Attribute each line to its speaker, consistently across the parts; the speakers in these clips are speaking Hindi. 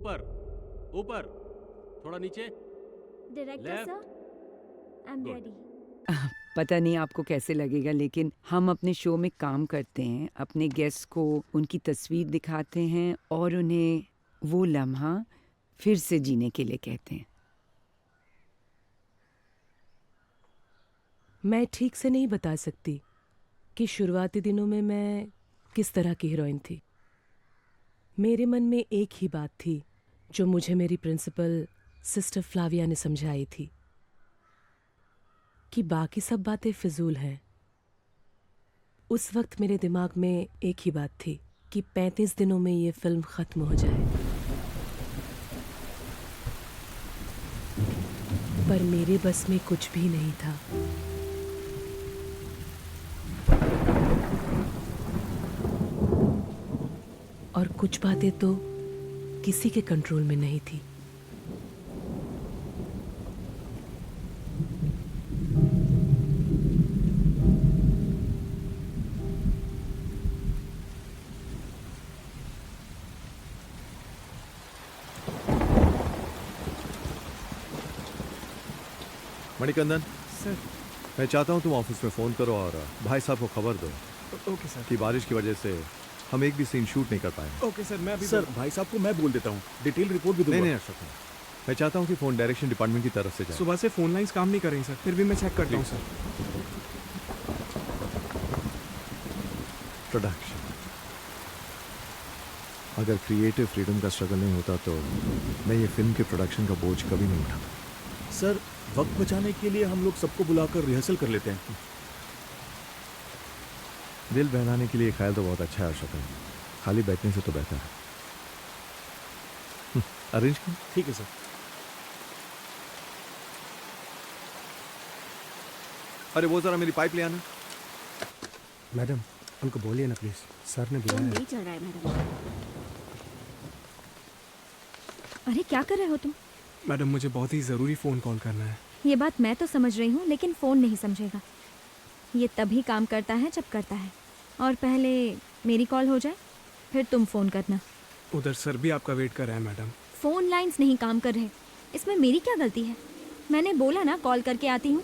Speaker 1: ऊपर ऊपर, थोड़ा नीचे।
Speaker 2: Director
Speaker 1: Left.
Speaker 2: Sir, I am
Speaker 1: Good.
Speaker 2: Ready.
Speaker 3: पता नहीं आपको कैसे लगेगा, लेकिन हम अपने शो में काम करते हैं, अपने गेस्ट को उनकी तस्वीर दिखाते हैं और उन्हें वो लम्हा फिर से जीने के लिए कहते हैं।
Speaker 4: मैं ठीक से नहीं बता सकती कि शुरुआती दिनों में मैं किस तरह की हीरोइन थी। मेरे मन में एक ही बात थी जो मुझे मेरी प्रिंसिपल सिस्टर फ्लाविया ने समझाई थी कि बाकी सब बातें फिजूल हैं। उस वक्त मेरे दिमाग में एक ही बात थी कि 35 दिनों में ये फिल्म खत्म हो जाए, पर मेरे बस में कुछ भी नहीं था। और कुछ बातें तो किसी के कंट्रोल में नहीं थी।
Speaker 5: मणिकंदन
Speaker 6: सर।
Speaker 5: मैं चाहता हूँ तुम ऑफिस में फ़ोन करो और भाई साहब को खबर दो
Speaker 6: ओके सर।
Speaker 5: कि बारिश की वजह से हम एक भी सीन शूट नहीं कर पाए।
Speaker 6: ओके सर, मैं अभी
Speaker 7: सर भाई साहब को मैं बोल देता हूँ, डिटेल रिपोर्ट भी दूंगा।
Speaker 5: नहीं अशोक, मैं चाहता हूँ कि फ़ोन डायरेक्शन डिपार्टमेंट की तरफ से जाए।
Speaker 6: सुबह से फ़ोन लाइंस काम नहीं कर रही सर, फिर भी मैं चेक करता हूँ सर।
Speaker 5: प्रोडक्शन, अगर क्रिएटिव फ्रीडम का स्ट्रगल नहीं होता तो मैं ये फिल्म के प्रोडक्शन का बोझ कभी नहीं उठाता।
Speaker 7: सर वक्त बचाने के लिए हम लोग सबको बुलाकर रिहर्सल कर लेते हैं।
Speaker 5: दिल बहलाने के लिए ख्याल तो बहुत अच्छा है अशोक, खाली बैठने से तो बेहतर है। अरेंज कर।
Speaker 7: ठीक है सर।
Speaker 5: अरे वो जरा मेरी पाइप ले आना।
Speaker 6: मैडम उनको बोलिए ना प्लीज, सर ने बुलाया है।
Speaker 2: नहीं चल रहा है मैडम। अरे क्या कर रहे हो तुम?
Speaker 6: मैडम मुझे बहुत ही ज़रूरी फ़ोन कॉल करना है।
Speaker 2: ये बात मैं तो समझ रही हूँ, लेकिन फ़ोन नहीं समझेगा। ये तभी काम करता है जब करता है। और पहले मेरी कॉल हो जाए, फिर तुम फ़ोन करना।
Speaker 6: उधर सर भी आपका वेट कर रहे हैं मैडम।
Speaker 2: फ़ोन लाइंस नहीं काम कर रहे, इसमें मेरी क्या गलती है? मैंने बोला ना कॉल करके आती हूँ।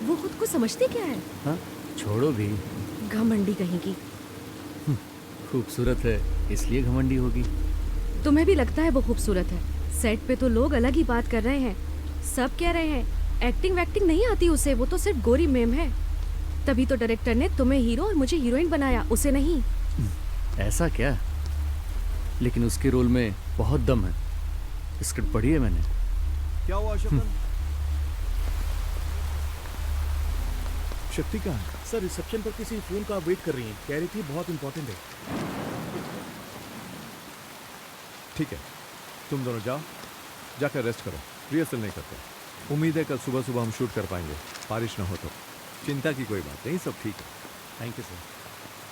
Speaker 2: वो खुद को समझते क्या है?
Speaker 8: हाँ छोड़ो भी,
Speaker 4: घमंडी कहीं की।
Speaker 8: खूबसूरत है इसलिए घमंडी होगी।
Speaker 4: तुम्हें भी लगता है वो खूबसूरत है? सेट पे तो लोग अलग ही बात कर रहे हैं। सब कह रहे हैं एक्टिंग वैक्टिंग नहीं आती उसे, वो तो सिर्फ गोरी मेम है। तभी तो डायरेक्टर ने तुम्हें हीरो और मुझे हीरोइन बनाया, उसे नहीं।
Speaker 8: ऐसा क्या? लेकिन उसके रोल में बहुत दम है। स्क्रिप्ट पढ़ी है मैंने।
Speaker 5: क्या हुआ अशोक?
Speaker 7: शक्ति कहाँ है? सर रिसेप्शन पर किसी फोन का वेट कर रही हैं, कह रही थी बहुत इंपॉर्टेंट है।
Speaker 5: ठीक है, तुम दोनों जाओ, जाकर रेस्ट करो, रिहर्सल नहीं करते। उम्मीद है कल सुबह सुबह हम शूट कर पाएंगे, बारिश ना हो तो। चिंता की कोई बात नहीं, सब ठीक है।
Speaker 8: Thank you sir.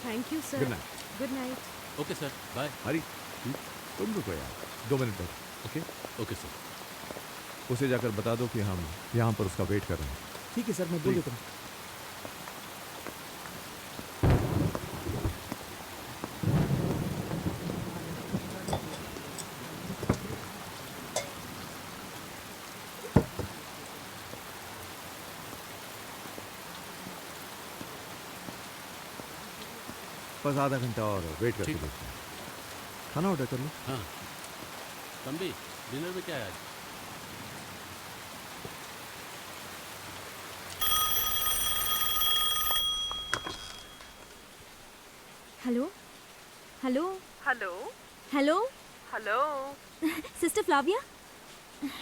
Speaker 4: Thank you sir.
Speaker 5: Good night.
Speaker 4: Good night.
Speaker 1: Okay sir, bye.
Speaker 5: Hari तुम रुको यार, 2 मिनट बैठो। Okay
Speaker 1: okay sir.
Speaker 5: उसे जाकर बता दो कि हम यहाँ पर उसका वेट कर रहे हैं।
Speaker 7: ठीक है सर, मैं बोल देता हूँ।
Speaker 5: बस आधा घंटा और वेट करके
Speaker 1: ठीक।
Speaker 5: देखते हैं। खाना ऑर्डर कर लो।
Speaker 1: हाँ तंबी, डिनर में क्या है आज?
Speaker 2: Hello hello
Speaker 9: hello
Speaker 2: hello
Speaker 9: hello
Speaker 2: sister Flavia.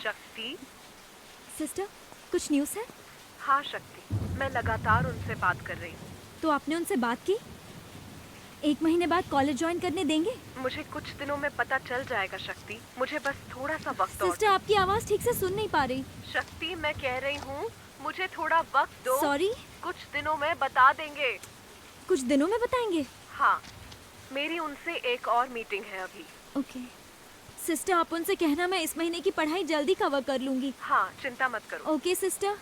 Speaker 9: शक्ति।
Speaker 2: सिस्टर, कुछ न्यूज़ है?
Speaker 9: हाँ शक्ति, मैं लगातार उनसे बात कर रही हूँ।
Speaker 2: तो आपने उनसे बात की? 1 महीने बाद कॉलेज ज्वाइन करने देंगे?
Speaker 9: मुझे कुछ दिनों में पता चल जाएगा शक्ति, मुझे बस थोड़ा सा वक्त और
Speaker 2: सिस्टर, आपकी आवाज़ ठीक से सुन नहीं पा रही।
Speaker 9: शक्ति मैं कह रही हूँ मुझे थोड़ा वक्त दो।
Speaker 2: सॉरी,
Speaker 9: कुछ दिनों में बता देंगे।
Speaker 2: कुछ दिनों में बताएंगे?
Speaker 9: हाँ मेरी उनसे एक और मीटिंग है अभी।
Speaker 2: ओके सिस्टर, आप उनसे कहना मैं इस महीने की पढ़ाई जल्दी कवर कर लूंगी।
Speaker 9: हाँ, चिंता मत करो।
Speaker 2: Okay sister.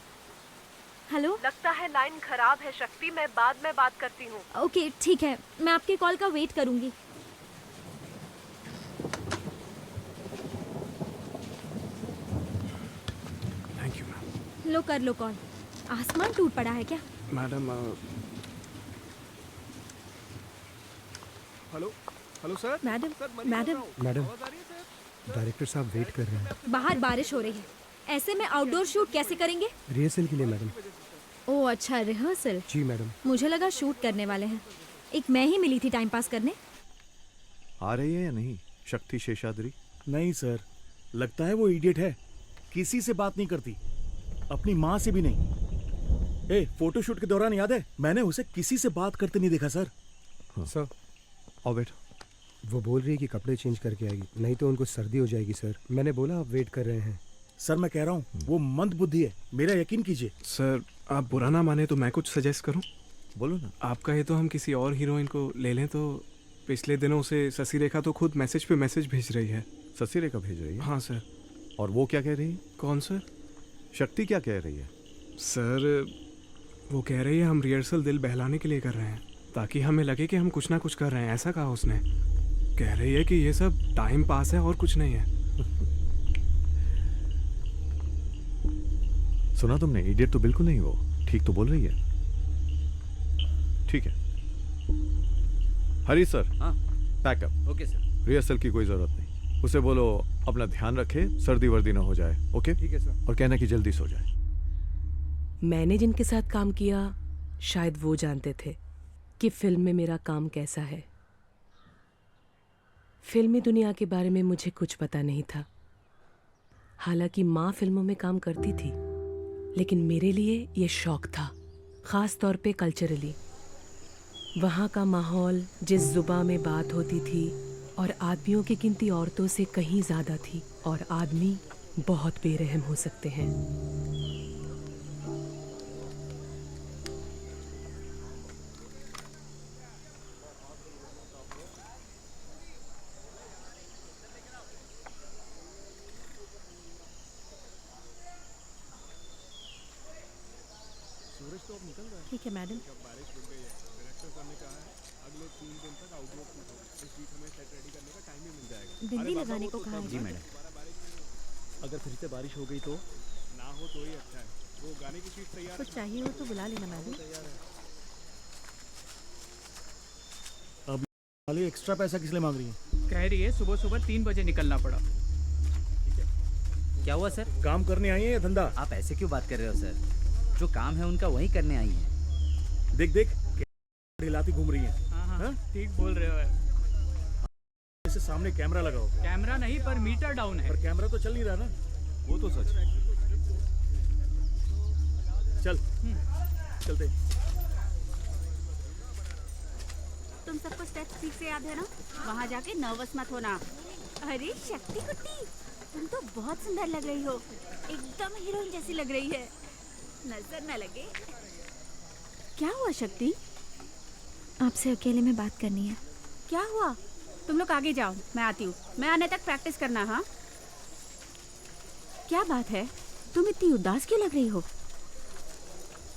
Speaker 2: हेलो।
Speaker 9: लगता है लाइन खराब है शक्ति, मैं बाद में बात करती हूँ।
Speaker 2: ओके ठीक है, मैं आपके कॉल का वेट करूंगी।
Speaker 6: Thank you ma'am.
Speaker 2: लो कर लो कॉल। आसमान टूट पड़ा है क्या?
Speaker 6: Madam hello hello sir.
Speaker 2: Madam madam
Speaker 6: madam director साहब वेट कर रहे हैं।
Speaker 2: बाहर बारिश हो रही है, ऐसे में आउटडोर शूट कैसे करेंगे?
Speaker 6: रिहर्सल के लिए मैडम।
Speaker 2: ओह अच्छा, रिहर्सल।
Speaker 6: जी मैडम।
Speaker 2: मुझे लगा शूट करने वाले हैं। एक मैं ही मिली थी टाइम पास करने।
Speaker 5: आ रही है या नहीं शक्ति शेषाद्री?
Speaker 7: नहीं सर, लगता है वो इडियट है, किसी से बात नहीं करती, अपनी माँ से भी नहीं। फोटोशूट के दौरान याद है, मैंने उसे किसी से बात करते नहीं देखा सर।
Speaker 6: सर
Speaker 5: और बेटा,
Speaker 6: वो बोल रही है कि कपड़े चेंज करके आएगी, नहीं तो उनको सर्दी हो जाएगी सर। मैंने बोला आप वेट कर रहे हैं।
Speaker 7: सर मैं कह रहा हूँ वो मंद बुद्धि है, मेरा यकीन कीजिए।
Speaker 10: सर आप बुरा ना माने तो मैं कुछ सजेस्ट करूं?
Speaker 5: बोलो ना।
Speaker 10: आप कहे तो हम किसी और हीरोइन को ले लें। तो पिछले दिनों से शशि रेखा तो खुद मैसेज पे मैसेज भेज रही है।
Speaker 5: शशि रेखा भेज रही है?
Speaker 10: हाँ सर।
Speaker 5: और वो क्या कह रही है?
Speaker 10: कौन सर?
Speaker 5: शक्ति क्या कह रही है?
Speaker 10: सर वो कह रही है हम रिहर्सल दिल बहलाने के लिए कर रहे हैं, ताकि हमें लगे कि हम कुछ ना कुछ कर रहे हैं, ऐसा कहा उसने। कह रही है कि ये सब टाइम पास है और कुछ नहीं है।
Speaker 5: सुना तुमने? इडियट तो बिल्कुल नहीं, वो ठीक तो बोल रही है। ठीक है हरी सर।
Speaker 8: हाँ
Speaker 5: पैकअप।
Speaker 8: Okay sir.
Speaker 5: रिहर्सल की कोई जरूरत नहीं, उसे बोलो अपना ध्यान रखे, सर्दी वर्दी ना हो जाए। ओके
Speaker 6: ठीक है सर।
Speaker 5: और कहना कि जल्दी सो जाए।
Speaker 4: मैंने जिनके साथ काम किया शायद वो जानते थे कि फिल्म में मेरा काम कैसा है। फिल्मी दुनिया के बारे में मुझे कुछ पता नहीं था। हालांकि माँ फिल्मों में काम करती थी, लेकिन मेरे लिए ये शौक था, ख़ास तौर पे कल्चरली। वहाँ का माहौल, जिस जुबान में बात होती थी, और आदमियों की गिनती औरतों से कहीं ज़्यादा थी, और आदमी बहुत बेरहम हो सकते हैं।
Speaker 2: ठीक है मैडम। बिंदी लगाने को कहा है।
Speaker 8: जी मैडम।
Speaker 7: अगर फिर से बारिश हो गई तो ना हो तो ही अच्छा है। वो गाने की शीट तैयार
Speaker 2: कुछ चाहिए हो तो बुला लेना मैडम।
Speaker 7: अब वाले एक्स्ट्रा पैसा किस लिए मांग रही है?
Speaker 11: कह रही है सुबह सुबह 3 बजे निकलना पड़ा।
Speaker 8: क्या हुआ सर?
Speaker 7: काम करने आई है या धंधा?
Speaker 8: आप ऐसे क्यों बात कर रहे हो सर? जो काम है उनका वही करने आई हैं।
Speaker 7: देख देख हिलाती घूम रही है।
Speaker 11: हाँ ठीक बोल रहे हो।
Speaker 7: जैसे सामने कैमरा लगाओ।
Speaker 11: कैमरा नहीं पर मीटर डाउन है।
Speaker 7: पर कैमरा तो चल नहीं रहा ना। वो तो सच है। चल चलते।
Speaker 12: तुम सबको स्टेप्स ठीक से याद है ना? वहाँ जाके नर्वस मत होना। अरे शक्ति कुट्टी, तुम तो बहुत सुंदर लग रही हो, एकदम हीरोइन जैसी लग रही है, नजर न लगे।
Speaker 2: क्या हुआ शक्ति? आपसे अकेले में बात करनी है।
Speaker 12: क्या हुआ? तुम लोग आगे जाओ, मैं आती हूँ। मैं आने तक प्रैक्टिस करना। हाँ क्या बात है, तुम इतनी उदास क्यों लग रही हो?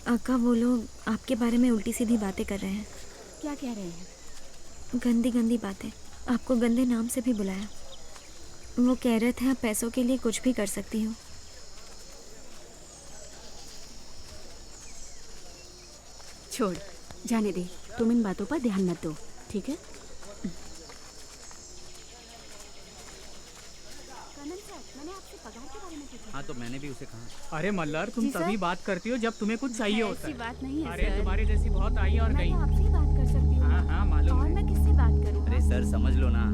Speaker 2: अक्का, वो लोग आपके बारे में उल्टी सीधी बातें कर रहे हैं।
Speaker 12: क्या कह रहे हैं?
Speaker 2: गंदी गंदी बातें। आपको गंदे नाम से भी बुलाया। वो कह रहे थे आप पैसों के लिए कुछ भी कर सकती हो।
Speaker 12: छोड़, जाने दे, तुम इन बातों पर ध्यान मत दो, ठीक है? मैंने आपसे पगार के बारे में पूछा।
Speaker 8: हाँ तो मैंने भी उसे कहा।
Speaker 11: अरे मल्लर, तुम तभी बात करती हो जब तुम्हें कुछ चाहिए होता है।
Speaker 12: ऐसी बात नहीं है
Speaker 11: अरे
Speaker 12: सर।
Speaker 11: तुम्हारी जैसी बहुत आई और गई।
Speaker 12: मैं आपसे ही बात कर सकती हूँ।
Speaker 11: हाँ मालूम
Speaker 12: और
Speaker 11: है।
Speaker 12: मैं किससे बात करूँ?
Speaker 8: अरे सर समझ लो ना।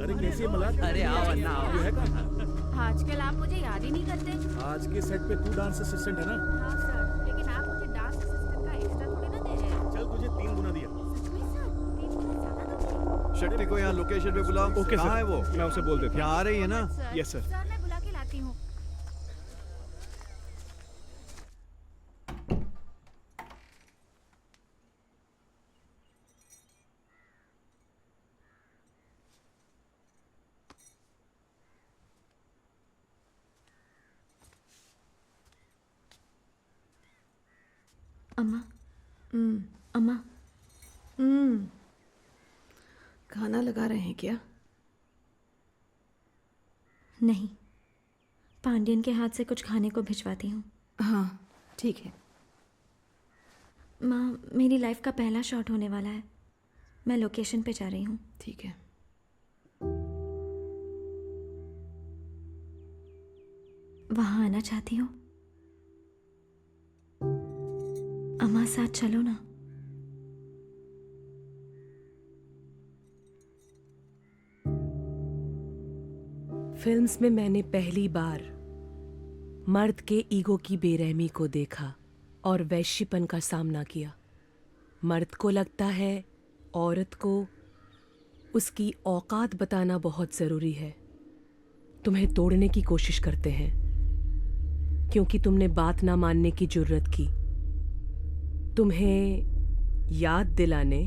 Speaker 7: अरे कैसी मलाड?
Speaker 8: अरे आओ अन्ना आओ।
Speaker 7: है कहाँ?
Speaker 12: आजकल आप मुझे याद ही नहीं करते।
Speaker 7: आज के सेट पे तू डांस असिस्टेंट है ना?
Speaker 12: हाँ सर, लेकिन आप मुझे डांस असिस्टेंट का एक्स्ट्रा थोड़ी ना दे रहे हैं।
Speaker 7: चल तुझे 3 गुना दिया।
Speaker 12: सच में सर, 3 गुना ज्यादा तो नहीं।
Speaker 5: शक्ति को यहाँ लोकेशन पे बुलाओ।
Speaker 10: ओके
Speaker 5: कहाँ
Speaker 10: सर,
Speaker 5: है वो?
Speaker 10: मैं उसे बोल देता हूँ।
Speaker 5: यहाँ आ रही है ना?
Speaker 12: Sir,
Speaker 10: yes sir.
Speaker 12: सर मैं बुला के लाती हूँ।
Speaker 2: अम्मा अम्मा
Speaker 13: खाना लगा रहे हैं क्या?
Speaker 2: नहीं, पांडियन के हाथ से कुछ खाने को भिजवाती हूँ।
Speaker 13: हाँ ठीक है।
Speaker 2: माँ, मेरी लाइफ का पहला शॉट होने वाला है। मैं लोकेशन पे जा रही हूँ।
Speaker 13: ठीक है।
Speaker 2: वहाँ आना चाहती हो? अम्मा साथ चलो ना।
Speaker 4: फिल्म्स में मैंने पहली बार मर्द के ईगो की बेरहमी को देखा और वैश्यपन का सामना किया। मर्द को लगता है औरत को उसकी औकात बताना बहुत ज़रूरी है। तुम्हें तोड़ने की कोशिश करते हैं क्योंकि तुमने बात ना मानने की जुर्रत की। तुम्हें याद दिलाने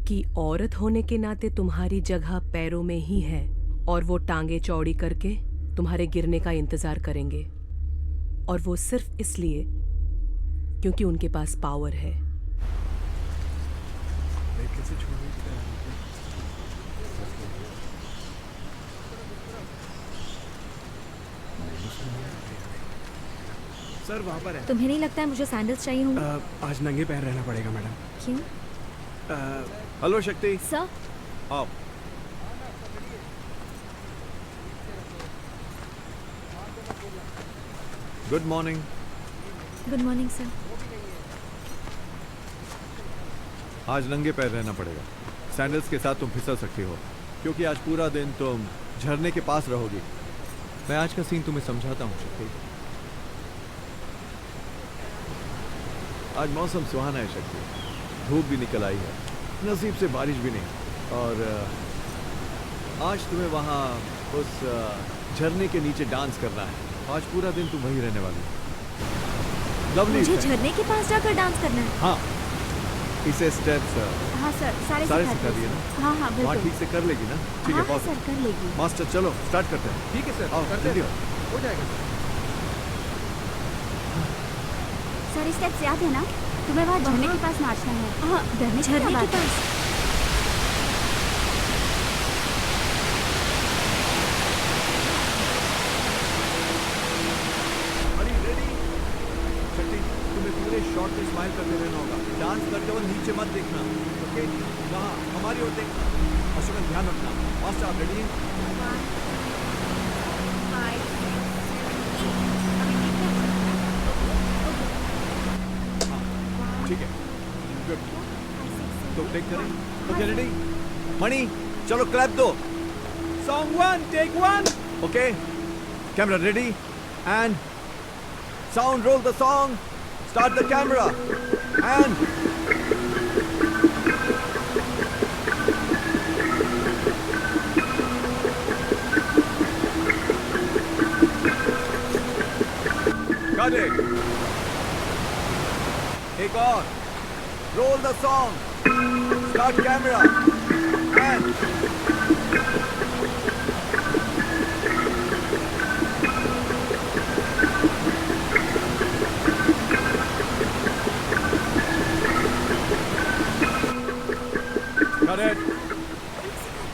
Speaker 4: कि औरत होने के नाते तुम्हारी जगह पैरों में ही है और वो टांगे चौड़ी करके तुम्हारे गिरने का इंतज़ार करेंगे, और वो सिर्फ इसलिए क्योंकि उनके पास पावर है।
Speaker 10: सर वहाँ पर है।
Speaker 2: तुम्हें नहीं लगता है मुझे सैंडल्स चाहिए होंगे?
Speaker 10: आज नंगे पैर रहना पड़ेगा मैडम।
Speaker 2: क्यों?
Speaker 5: हेलो शक्ति।
Speaker 2: सर।
Speaker 5: आओ। Good morning.
Speaker 2: Good morning sir.
Speaker 5: आज नंगे पैर रहना पड़ेगा। सैंडल्स के साथ तुम फिसल सकती हो क्योंकि आज पूरा दिन तुम झरने के पास रहोगी। मैं आज का सीन तुम्हें समझाता हूँ शक्ति। आज मौसम सुहाना है शक्ति, धूप भी निकल आई है, नसीब से बारिश भी नहीं। और आज तुम्हें वहाँ उस झरने के नीचे डांस करना है। आज पूरा दिन तुम वहीं रहने वाली हो। लवली।
Speaker 2: मुझे झरने के पास जाकर डांस करना है?
Speaker 5: हाँ, इसे स्टेप्स
Speaker 2: हाँ सर, सारे
Speaker 5: सिखा दिए ना?
Speaker 2: हाँ हाँ
Speaker 5: वहाँ
Speaker 2: बिल्कुल।
Speaker 5: ठीक से कर लेगी ना? ठीक
Speaker 2: हाँ,
Speaker 5: है
Speaker 2: हाँ, सर कर लेगी।
Speaker 5: मास्टर चलो स्टार्ट करते हैं।
Speaker 10: ठीक है सर,
Speaker 5: आओ जल्दी आओ।
Speaker 10: हो जाएगा।
Speaker 12: सारे स्टेप्स याद है ना? तुम्हें वहाँ झरने के पास नाचना है।
Speaker 2: हाँ, झरने के पास।
Speaker 5: पूरे शॉट में स्माइल करते रहना होगा। डांस करते हुए नीचे मत देखना, ओके? कहाँ? हमारी ओर देखना। और ध्यान रखना। मास्टर आप रेडी हैं? ठीक है, गुड। तो टेक करें। Okay ready? मणि चलो क्लैप दो। Song 1 take 1। Okay, camera ready and sound roll the song. Start the camera and cut it. Take on. Roll the song. Start camera and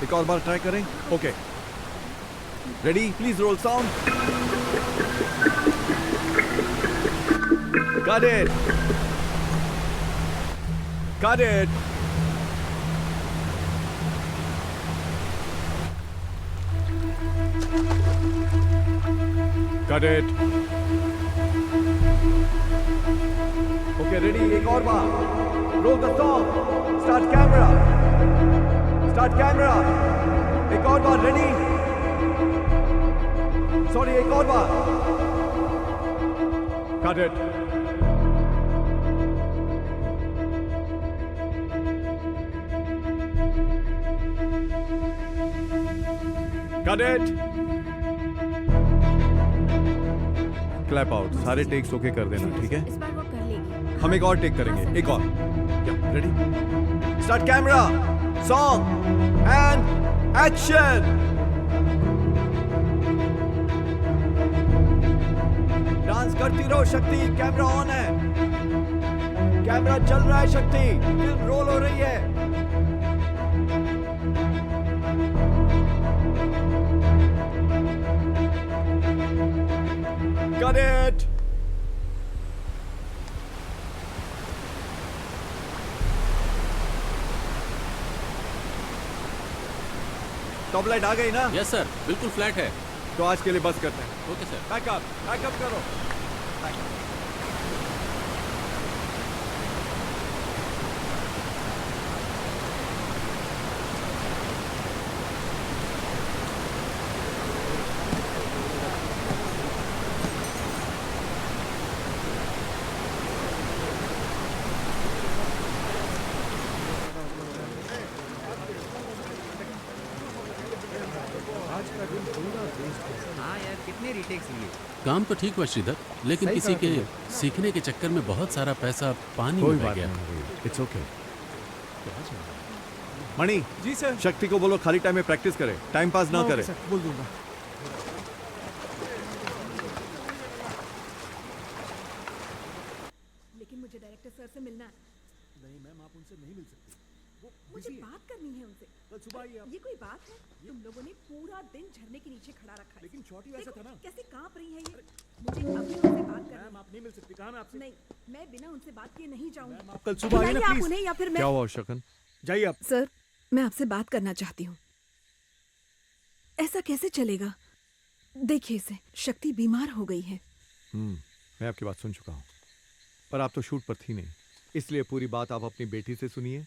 Speaker 5: एक और बार ट्राई करें। Okay ready, please roll sound. Got it, got it. Got it. Okay ready, एक और बार। Roll the song. Start camera. Start camera. एक और बार। रेडी, सॉरी एक और बार। Cut it. Cut it. Clap out. सारे टेक्स ओके कर देना, ठीक है?
Speaker 12: इस बार वो कर लेगी।
Speaker 5: हम एक और टेक करेंगे, एक और। Ready, start camera, song and action. Dance करती रहो शक्ति, कैमरा ऑन है। कैमरा चल रहा है शक्ति, फिल्म रोल हो रही है। Got it. टॉप लाइट आ गई ना?
Speaker 1: यस सर, बिल्कुल फ्लैट है।
Speaker 5: तो आज के लिए बस करते हैं।
Speaker 1: Okay sir.
Speaker 5: बैकअप करो।
Speaker 14: हाँ यार, कितने रीटेक्स लिए?
Speaker 1: काम तो ठीक हुआ श्रीधर, लेकिन किसी के सीखने के चक्कर में बहुत सारा पैसा पानी में बह गया।
Speaker 5: It's okay. Mani ji sir, Shakti को बोलो खाली टाइम में प्रैक्टिस करे, टाइम पास ना करे।
Speaker 6: बोल दूंगा।
Speaker 13: लेकिन मुझे डायरेक्टर सर से मिलना है।
Speaker 7: नहीं मैम, आप उनसे नहीं मिल सकती। वो
Speaker 13: मुझे बात करनी है उनसे।
Speaker 7: कल सुबह आइए आप।
Speaker 13: ये कोई बात है? तुम लोगों ने पूरा दिन झरने के नीचे खड़ा रखा है।
Speaker 7: लेकिन शॉट ही वैसा था ना।
Speaker 13: कैसे कांप रही है ये? मुझे अभी उनसे बात करनी है।
Speaker 7: मैम आप नहीं मिल सकती, कहा ना आपसे।
Speaker 13: नहीं, मैं बिना उनसे बात किए नहीं जाऊंगी।
Speaker 7: आप कल सुबह आइए ना
Speaker 13: आप
Speaker 7: प्लीज।
Speaker 13: उन्हें या फिर मैं।
Speaker 5: क्या हुआ शकन?
Speaker 7: जाइए आप।
Speaker 13: सर, मैं आपसे बात करना चाहती हूँ। ऐसा कैसे चलेगा? देखिए इसे, शक्ति बीमार हो गई है।
Speaker 5: मैं आपकी बात सुन चुका हूँ, पर आप तो शूट पर थी नहीं, इसलिए पूरी बात आप अपनी बेटी से सुनिए।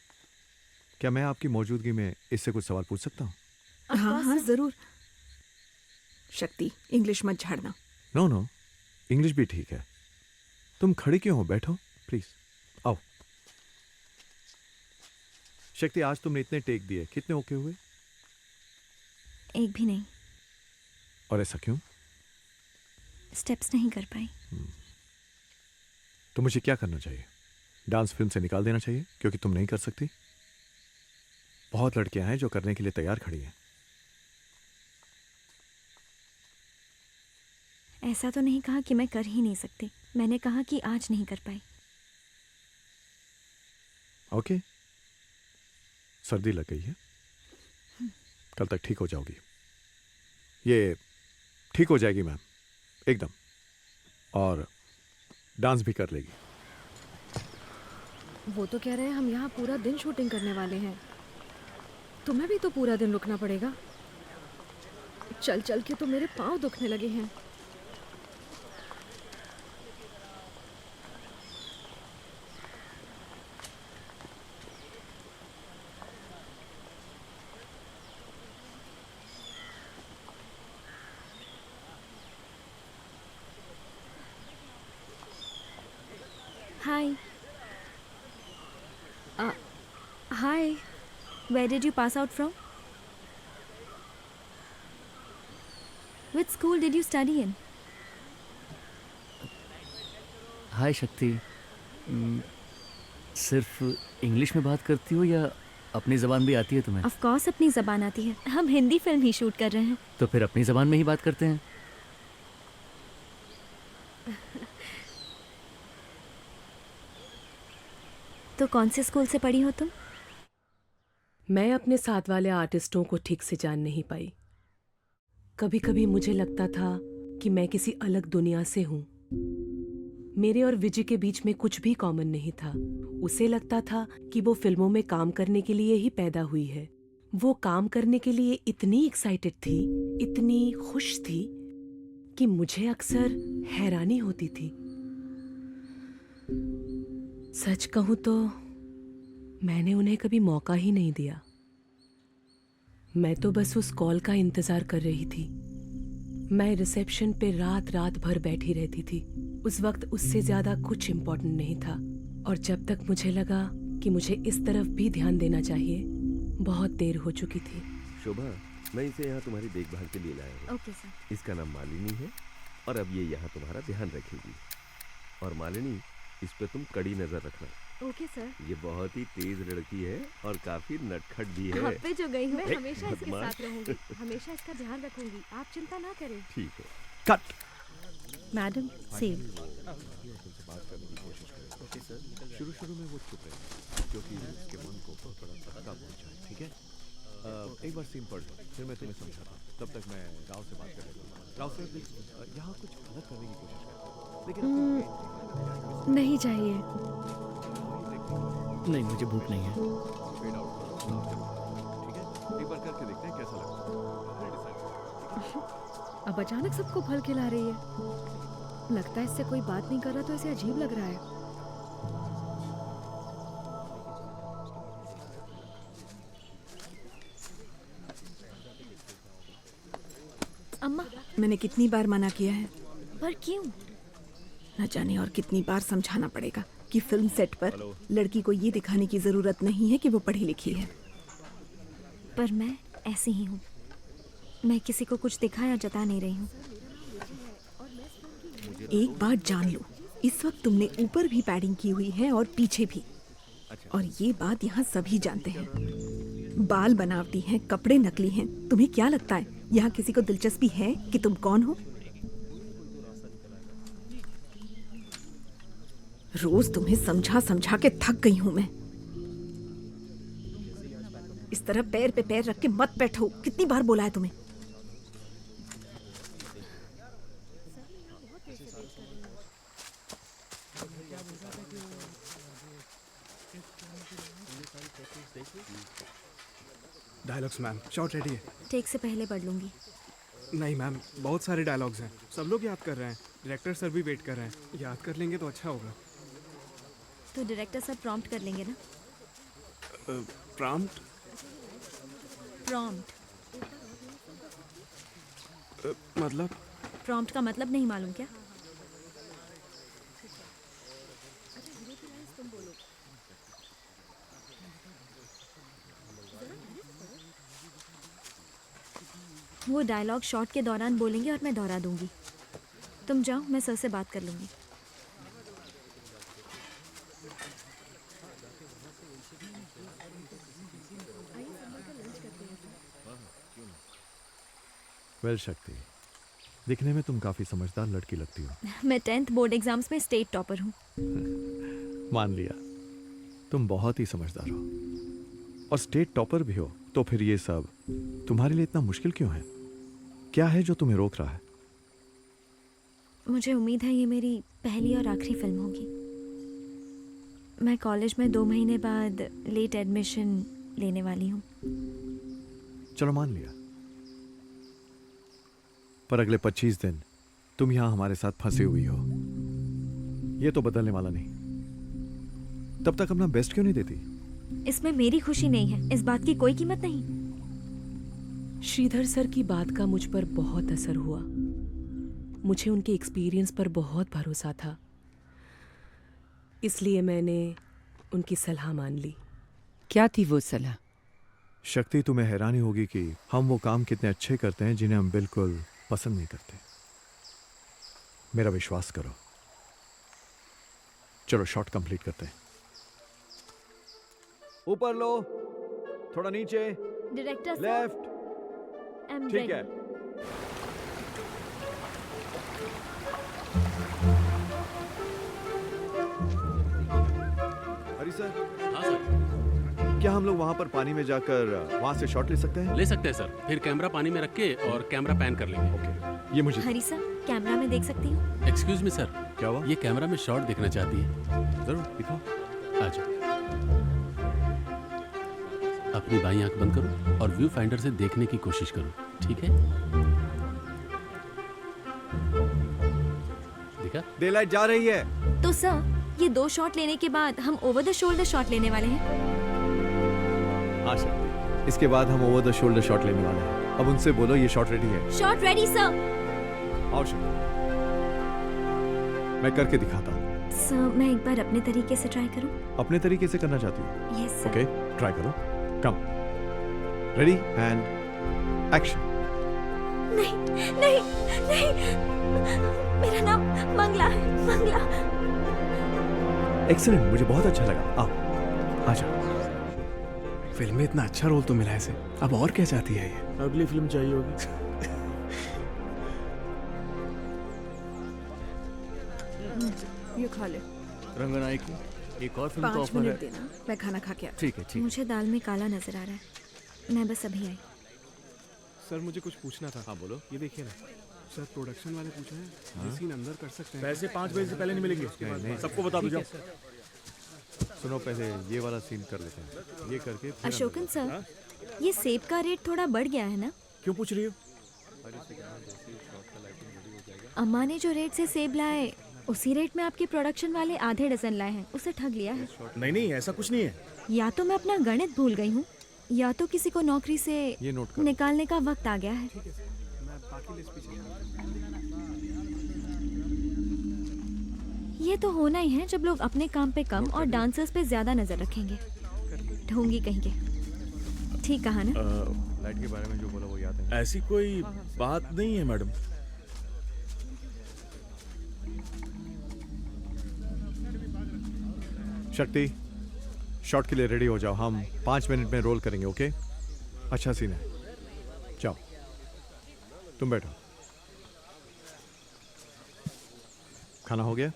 Speaker 5: क्या मैं आपकी मौजूदगी में इससे कुछ सवाल पूछ सकता हूँ?
Speaker 13: हाँ हाँ जरूर। शक्ति, इंग्लिश मत झाड़ना।
Speaker 5: नो, इंग्लिश भी ठीक है। तुम खड़ी क्यों हो? बैठो प्लीज, आओ। शक्ति, आज तुमने इतने टेक दिए, कितने ओके हुए?
Speaker 2: एक भी नहीं।
Speaker 5: और ऐसा क्यों?
Speaker 2: स्टेप्स नहीं कर पाई।
Speaker 5: तो मुझे क्या करना चाहिए? डांस फिल्म से निकाल देना चाहिए क्योंकि तुम नहीं कर सकती? बहुत लड़कियां हैं जो करने के लिए तैयार खड़ी हैं।
Speaker 2: ऐसा तो नहीं कहा कि मैं कर ही नहीं सकती, मैंने कहा कि आज नहीं कर पाई।
Speaker 5: ओके, सर्दी लग गई है, कल तक ठीक हो जाओगी। ये ठीक हो जाएगी मैम, एकदम। और डांस भी कर लेगी।
Speaker 13: वो तो कह रहे हैं हम यहाँ पूरा दिन शूटिंग करने वाले हैं। तुम्हें भी तो पूरा दिन रुकना पड़ेगा। चल चल के तो मेरे पाँव दुखने लगे हैं।
Speaker 2: Hi. Hi. Where did you pass out from? Which school did you study in?
Speaker 8: हाय शक्ति, सिर्फ इंग्लिश में बात करती हो या अपनी ज़बान भी आती है तुम्हें?
Speaker 2: Of course अपनी ज़बान आती है, हम हिंदी फिल्म ही शूट कर रहे हैं।
Speaker 8: तो फिर अपनी ज़बान में ही बात करते हैं।
Speaker 2: तो कौन से स्कूल से पढ़ी हो तुम?
Speaker 4: मैं अपने साथ वाले आर्टिस्टों को ठीक से जान नहीं पाई। कभी कभी मुझे लगता था कि मैं किसी अलग दुनिया से हूं। मेरे और विजय के बीच में कुछ भी कॉमन नहीं था। उसे लगता था कि वो फिल्मों में काम करने के लिए ही पैदा हुई है। वो काम करने के लिए इतनी एक्साइटेड थी, इतनी खुश थी कि मुझे अक्सर हैरानी होती थी। सच कहूं तो मैंने उन्हें कभी मौका ही नहीं दिया। मैं तो बस उस कॉल का इंतजार कर रही थी। मैं रिसेप्शन पे रात रात भर बैठी रहती थी। उस वक्त उससे ज्यादा कुछ इम्पोर्टेंट नहीं था। और जब तक मुझे लगा कि मुझे इस तरफ भी ध्यान देना चाहिए, बहुत देर हो चुकी थी।
Speaker 15: शोभा, मैं इसे यहाँ तुम्हारी देखभाल के लिए लाया हूँ।
Speaker 2: Okay sir.
Speaker 15: इसका नाम मालिनी है और अब ये यहाँ तुम्हारा ध्यान रखेगी। और मालिनी, इस पे तुम कड़ी नजर रखना।
Speaker 2: Okay sir.
Speaker 15: ये बहुत ही तेज लड़की है और काफी नटखट भी है।
Speaker 2: आप पे जो गई हूँ, मैं
Speaker 15: एक
Speaker 2: हमेशा इसके
Speaker 15: बदमाश।
Speaker 2: साथ रहूंगी, हमेशा इसका ध्यान रखूंगी, आप चिंता ना करें।
Speaker 15: ठीक है।
Speaker 5: कट।
Speaker 2: Madam, same.
Speaker 5: शुरू में वो चुप रहे क्योंकि उसके मन को थोड़ा धक्का पहुंचा है, ठीक है? एक बार सीन पढ़ लो, फिर मैं तुम्हें समझाता हूँ। तब तक मैं राव से बात कर लेता हूँ। राव सर, यहाँ कुछ अलग करने की कोशिश करते हैं, लेकिन
Speaker 13: नहीं चाहिए।
Speaker 8: नहीं, मुझे भूख नहीं है।
Speaker 5: ठीक है, एक बार करके देखते हैं कैसा लगता है।
Speaker 13: अब अचानक सबको फल खिला रही है। लगता है इससे कोई बात नहीं कर रहा तो इसे अजीब लग रहा है।
Speaker 2: अम्मा,
Speaker 16: मैंने कितनी बार मना किया है,
Speaker 2: पर क्यों?
Speaker 16: न जाने और कितनी बार समझाना पड़ेगा कि फिल्म सेट पर लड़की को ये दिखाने की जरूरत नहीं है कि वो पढ़ी लिखी है।
Speaker 2: पर मैं ऐसी ही हूँ। मैं किसी को कुछ दिखाया जता नहीं रही हूँ।
Speaker 16: एक बात जान लो, इस वक्त तुमने ऊपर भी पैडिंग की हुई है और पीछे भी, और ये बात यहाँ सभी जानते हैं। बाल बनावटी हैं, कपड़े नकली हैं। तुम्हें क्या लगता है यहाँ किसी को दिलचस्पी है कि तुम कौन हो? रोज तुम्हें समझा समझा के थक गई हूं मैं। इस तरह पैर पे पैर रख के मत बैठो। कितनी बार बोला है तुम्हें?
Speaker 10: डायलॉग्स मैम, शॉट रेडी है।
Speaker 2: टेक से पहले पढ़ लूंगी।
Speaker 10: नहीं मैम, बहुत सारे डायलॉग्स हैं, सब लोग याद कर रहे हैं। डायरेक्टर सर भी वेट कर रहे हैं। याद कर लेंगे तो अच्छा होगा।
Speaker 2: तो डायरेक्टर सर प्रॉम्प्ट कर लेंगे ना?
Speaker 10: प्रॉम्प्ट?
Speaker 2: प्रॉम्प्ट
Speaker 10: मतलब?
Speaker 2: प्रॉम्प्ट का मतलब नहीं मालूम क्या? वो डायलॉग शॉट के दौरान बोलेंगे और मैं दोहरा दूंगी। तुम जाओ, मैं सर से बात कर लूंगी।
Speaker 5: वेल शक्ति, दिखने में तुम काफी समझदार लड़की लगती हो।
Speaker 2: मैं 10th बोर्ड एग्जाम्स में स्टेट टॉपर हूँ।
Speaker 5: मान लिया, तुम बहुत ही समझदार हो और स्टेट टॉपर भी हो, तो फिर ये सब तुम्हारे लिए इतना मुश्किल क्यों है? क्या है जो तुम्हें रोक रहा है?
Speaker 2: मुझे उम्मीद है ये मेरी पहली और आखिरी फिल्म होगी। मैं कॉलेज में 2 महीने बाद लेट एडमिशन लेने वाली हूँ।
Speaker 5: चलो मान लिया, पर अगले 25 दिन तुम यहाँ हमारे साथ फंसी हुई हो, ये तो बदलने वाला नहीं। तब तक अपना बेस्ट क्यों नहीं देती?
Speaker 2: इसमें मेरी खुशी नहीं है, इस बात की कोई कीमत नहीं।
Speaker 4: श्रीधर सर की बात का मुझ पर बहुत असर हुआ। मुझे उनके एक्सपीरियंस पर बहुत भरोसा था, इसलिए मैंने उनकी सलाह मान ली।
Speaker 3: क्या थी वो सलाह?
Speaker 5: शक्ति, तुम्हें हैरानी होगी कि हम वो काम कितने अच्छे करते हैं जिन्हें हम बिल्कुल पसंद नहीं करते। मेरा विश्वास करो। चलो शॉट कंप्लीट करते हैं। ऊपर लो, थोड़ा नीचे,
Speaker 2: डायरेक्टर सर,
Speaker 5: लेफ्ट, ठीक है। हरी सर।
Speaker 1: हाँ सर।
Speaker 5: क्या हम लोग वहाँ पर पानी में जाकर वहाँ से शॉट ले सकते हैं?
Speaker 1: ले सकते हैं सर। फिर कैमरा पानी में रख के और कैमरा पैन कर लेंगे।
Speaker 5: ओके, ये मुझे
Speaker 2: हरी सर, कैमरा में देख सकती हूँ?
Speaker 1: Excuse me sir.
Speaker 5: क्या हुआ?
Speaker 1: ये कैमरा में शॉट देखना चाहती है।
Speaker 5: जरूर दिखाओ।
Speaker 1: आ जाओ। अपनी बाईं आंख बंद करो और व्यू फाइंडर से देखने की कोशिश करो, ठीक है? देखा?
Speaker 5: डेलाइट जा रही है।
Speaker 2: तो सर, ये 2 शॉट लेने के बाद हम ओवर द शोल्डर शॉट लेने वाले हैं।
Speaker 5: हाँ सर, इसके बाद हम ओवर द शोल्डर शॉट लेने वाले हैं। अब उनसे बोलो ये शॉट रेडी है।
Speaker 2: Shot ready sir.
Speaker 5: आओ शक्ति, मैं करके दिखाता हूँ।
Speaker 2: सर, मैं एक बार अपने तरीके से ट्राई करूँ?
Speaker 5: अपने तरीके से करना चाहती हूँ?
Speaker 2: Yes sir.
Speaker 5: ओके, ट्राई करो। कम, रेडी एंड एक्शन।
Speaker 2: नहीं नहीं नहीं, मेरा नाम मंगला है, मंगला।
Speaker 5: एक्सीलेंट, मुझे बहुत अच्छा लगा। आओ, आजा।
Speaker 10: फिल्म में इतना अच्छा रोल तो मिला है इसे, अब और क्या चाहती है ये?
Speaker 7: अगली फिल्म चाहिए होगी।
Speaker 16: ये खा ले।
Speaker 8: रंगनाई की एक और फिल्म का
Speaker 16: 5
Speaker 8: ऑफर
Speaker 16: मिनट
Speaker 8: है।
Speaker 16: देना, मैं खाना खा के आती
Speaker 8: ठीक है ठीक है।
Speaker 2: मुझे दाल में काला नजर आ रहा है। मैं बस अभी आई।
Speaker 10: सर मुझे कुछ पूछना था।
Speaker 7: हाँ बोलो।
Speaker 10: ये देखिए ना सर, प्रोडक्शन वाले पूछ रहे हैं ये
Speaker 7: हाँ?
Speaker 10: सीन अंदर कर सकते हैं।
Speaker 7: पैसे 5 बजे से पहले नहीं मिलेंगे।
Speaker 5: नहीं।
Speaker 7: सबको बता दो
Speaker 10: ठीक है,
Speaker 7: जाओ।
Speaker 5: सुनो, पहले ये वाला सीन कर लेते हैं, ये करके फिर
Speaker 2: अशोकन
Speaker 5: अंदर
Speaker 2: सर, ये सेब का रेट थोड़ा बढ़ गया है ना?
Speaker 7: क्यों पूछ रही हो?
Speaker 2: अम्मा ने जो रेट से सेब लाए उसी रेट में आपके प्रोडक्शन वाले आधे डजन लाए हैं। उसे ठग लिया है।
Speaker 7: नहीं नहीं, ऐसा कुछ नहीं है।
Speaker 2: या तो मैं अपना गणित भूल गई हूँ या तो किसी को नौकरी से
Speaker 5: ये नोट कर।
Speaker 2: निकालने का वक्त आ गया है। ये तो होना ही है जब लोग अपने काम पे कम और डांसर्स पे ज्यादा नजर रखेंगे। ढोंगी कहीं के। ठीक कहा ना?
Speaker 5: लाइट के बारे में जो बोला वो याद है?
Speaker 7: ऐसी कोई बात नहीं है मैडम।
Speaker 5: शक्ति, शॉट के लिए रेडी हो जाओ, हम 5 मिनट में रोल करेंगे। ओके, अच्छा सीन है। जाओ, तुम बैठो। खाना हो गया?